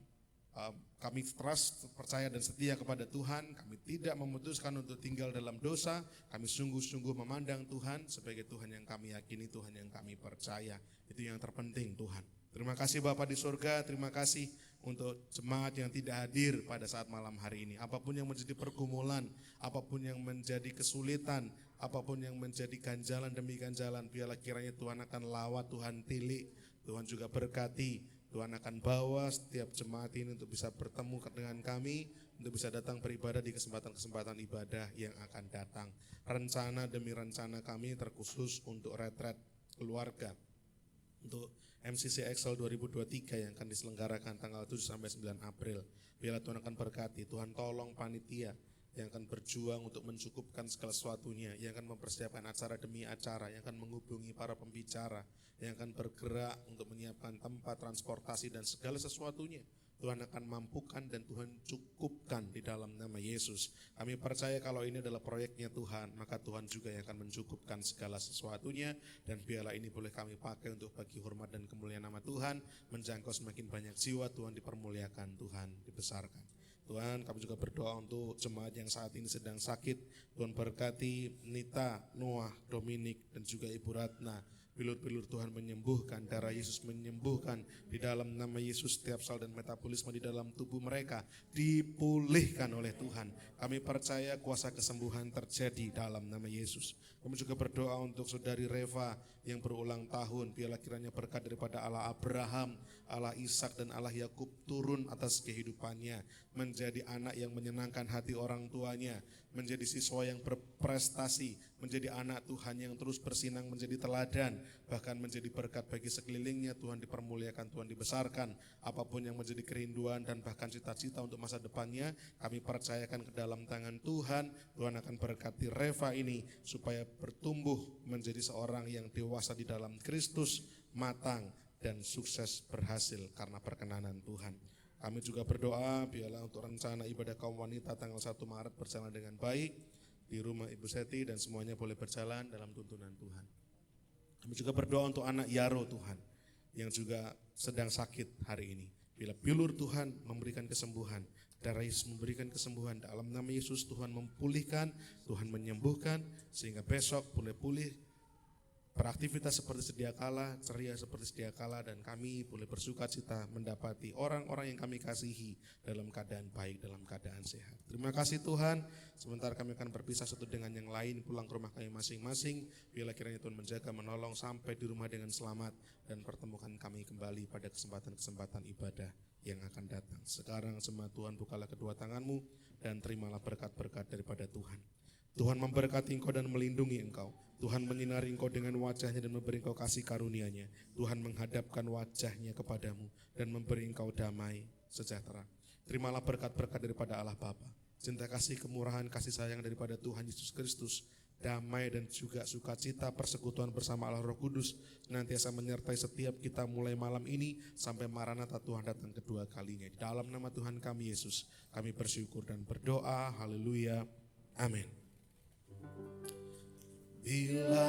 kami trust, percaya dan setia kepada Tuhan. Kami tidak memutuskan untuk tinggal dalam dosa. Kami sungguh-sungguh memandang Tuhan sebagai Tuhan yang kami yakini, Tuhan yang kami percaya. Itu yang terpenting Tuhan. Terima kasih Bapa di surga, terima kasih untuk jemaat yang tidak hadir pada saat malam hari ini. Apapun yang menjadi pergumulan, apapun yang menjadi kesulitan, apapun yang menjadi ganjalan demi ganjalan, biarlah kiranya Tuhan akan lawat, Tuhan tilik, Tuhan juga berkati. Tuhan akan bawa setiap jemaat ini untuk bisa bertemu dengan kami, untuk bisa datang beribadah di kesempatan-kesempatan ibadah yang akan datang. Rencana demi rencana kami terkhusus untuk retret keluarga, untuk MCC Excel 2023 yang akan diselenggarakan tanggal 7 sampai 9 April. Biarlah Tuhan akan berkati, Tuhan tolong panitia yang akan berjuang untuk mencukupkan segala sesuatunya, yang akan mempersiapkan acara demi acara, yang akan menghubungi para pembicara, yang akan bergerak untuk menyiapkan tempat transportasi dan segala sesuatunya. Tuhan akan mampukan dan Tuhan cukupkan di dalam nama Yesus. Kami percaya kalau ini adalah proyeknya Tuhan, maka Tuhan juga yang akan mencukupkan segala sesuatunya. Dan biarlah ini boleh kami pakai untuk bagi hormat dan kemuliaan nama Tuhan, menjangkau semakin banyak jiwa. Tuhan dipermuliakan, Tuhan dibesarkan. Tuhan, kami juga berdoa untuk jemaat yang saat ini sedang sakit. Tuhan berkati Nita, Noah, Dominik, dan juga Ibu Ratna. Bilur-bilur Tuhan menyembuhkan, darah Yesus menyembuhkan. Di dalam nama Yesus setiap sel dan metabolisme di dalam tubuh mereka dipulihkan oleh Tuhan. Kami percaya kuasa kesembuhan terjadi dalam nama Yesus. Kami juga berdoa untuk saudari Reva yang berulang tahun. Biarlah kiranya berkat daripada Allah Abraham, Allah Ishak dan Allah Yakub turun atas kehidupannya. Menjadi anak yang menyenangkan hati orang tuanya, menjadi siswa yang berprestasi, menjadi anak Tuhan yang terus bersinang, menjadi teladan, bahkan menjadi berkat bagi sekelilingnya. Tuhan dipermuliakan, Tuhan dibesarkan. Apapun yang menjadi kerinduan dan bahkan cita-cita untuk masa depannya, kami percayakan ke dalam tangan Tuhan. Tuhan akan berkati Reva ini supaya bertumbuh menjadi seorang yang dewasa di dalam Kristus, matang dan sukses berhasil karena perkenanan Tuhan. Kami juga berdoa biarlah untuk rencana ibadah kaum wanita tanggal 1 Maret berjalan dengan baik di rumah Ibu Seti dan semuanya boleh berjalan dalam tuntunan Tuhan. Kami juga berdoa untuk anak Yaro Tuhan yang juga sedang sakit hari ini. Bila pilur Tuhan memberikan kesembuhan, darah Yesus memberikan kesembuhan, dalam nama Yesus Tuhan memulihkan, Tuhan menyembuhkan, sehingga besok boleh pulih, beraktivitas seperti sedia kala, ceria seperti sedia kala, dan kami boleh bersuka cita mendapati orang-orang yang kami kasihi dalam keadaan baik, dalam keadaan sehat. Terima kasih Tuhan, sementara kami akan berpisah satu dengan yang lain, pulang ke rumah kami masing-masing. Bila kiranya Tuhan menjaga, menolong sampai di rumah dengan selamat, dan pertemukan kami kembali pada kesempatan-kesempatan ibadah yang akan datang. Sekarang semua Tuhan, bukalah kedua tangan-Mu dan terimalah berkat-berkat daripada Tuhan. Tuhan memberkati engkau dan melindungi engkau. Tuhan menyinari engkau dengan wajahnya dan memberi engkau kasih karunia-Nya. Tuhan menghadapkan wajahnya kepadamu dan memberi engkau damai sejahtera. Terimalah berkat-berkat daripada Allah Bapa, cinta kasih, kemurahan, kasih sayang daripada Tuhan Yesus Kristus, damai dan juga sukacita persekutuan bersama Allah Roh Kudus senantiasa menyertai setiap kita mulai malam ini sampai Maranatha Tuhan datang kedua kalinya. Di dalam nama Tuhan kami Yesus, kami bersyukur dan berdoa. Haleluya. Amin. Bila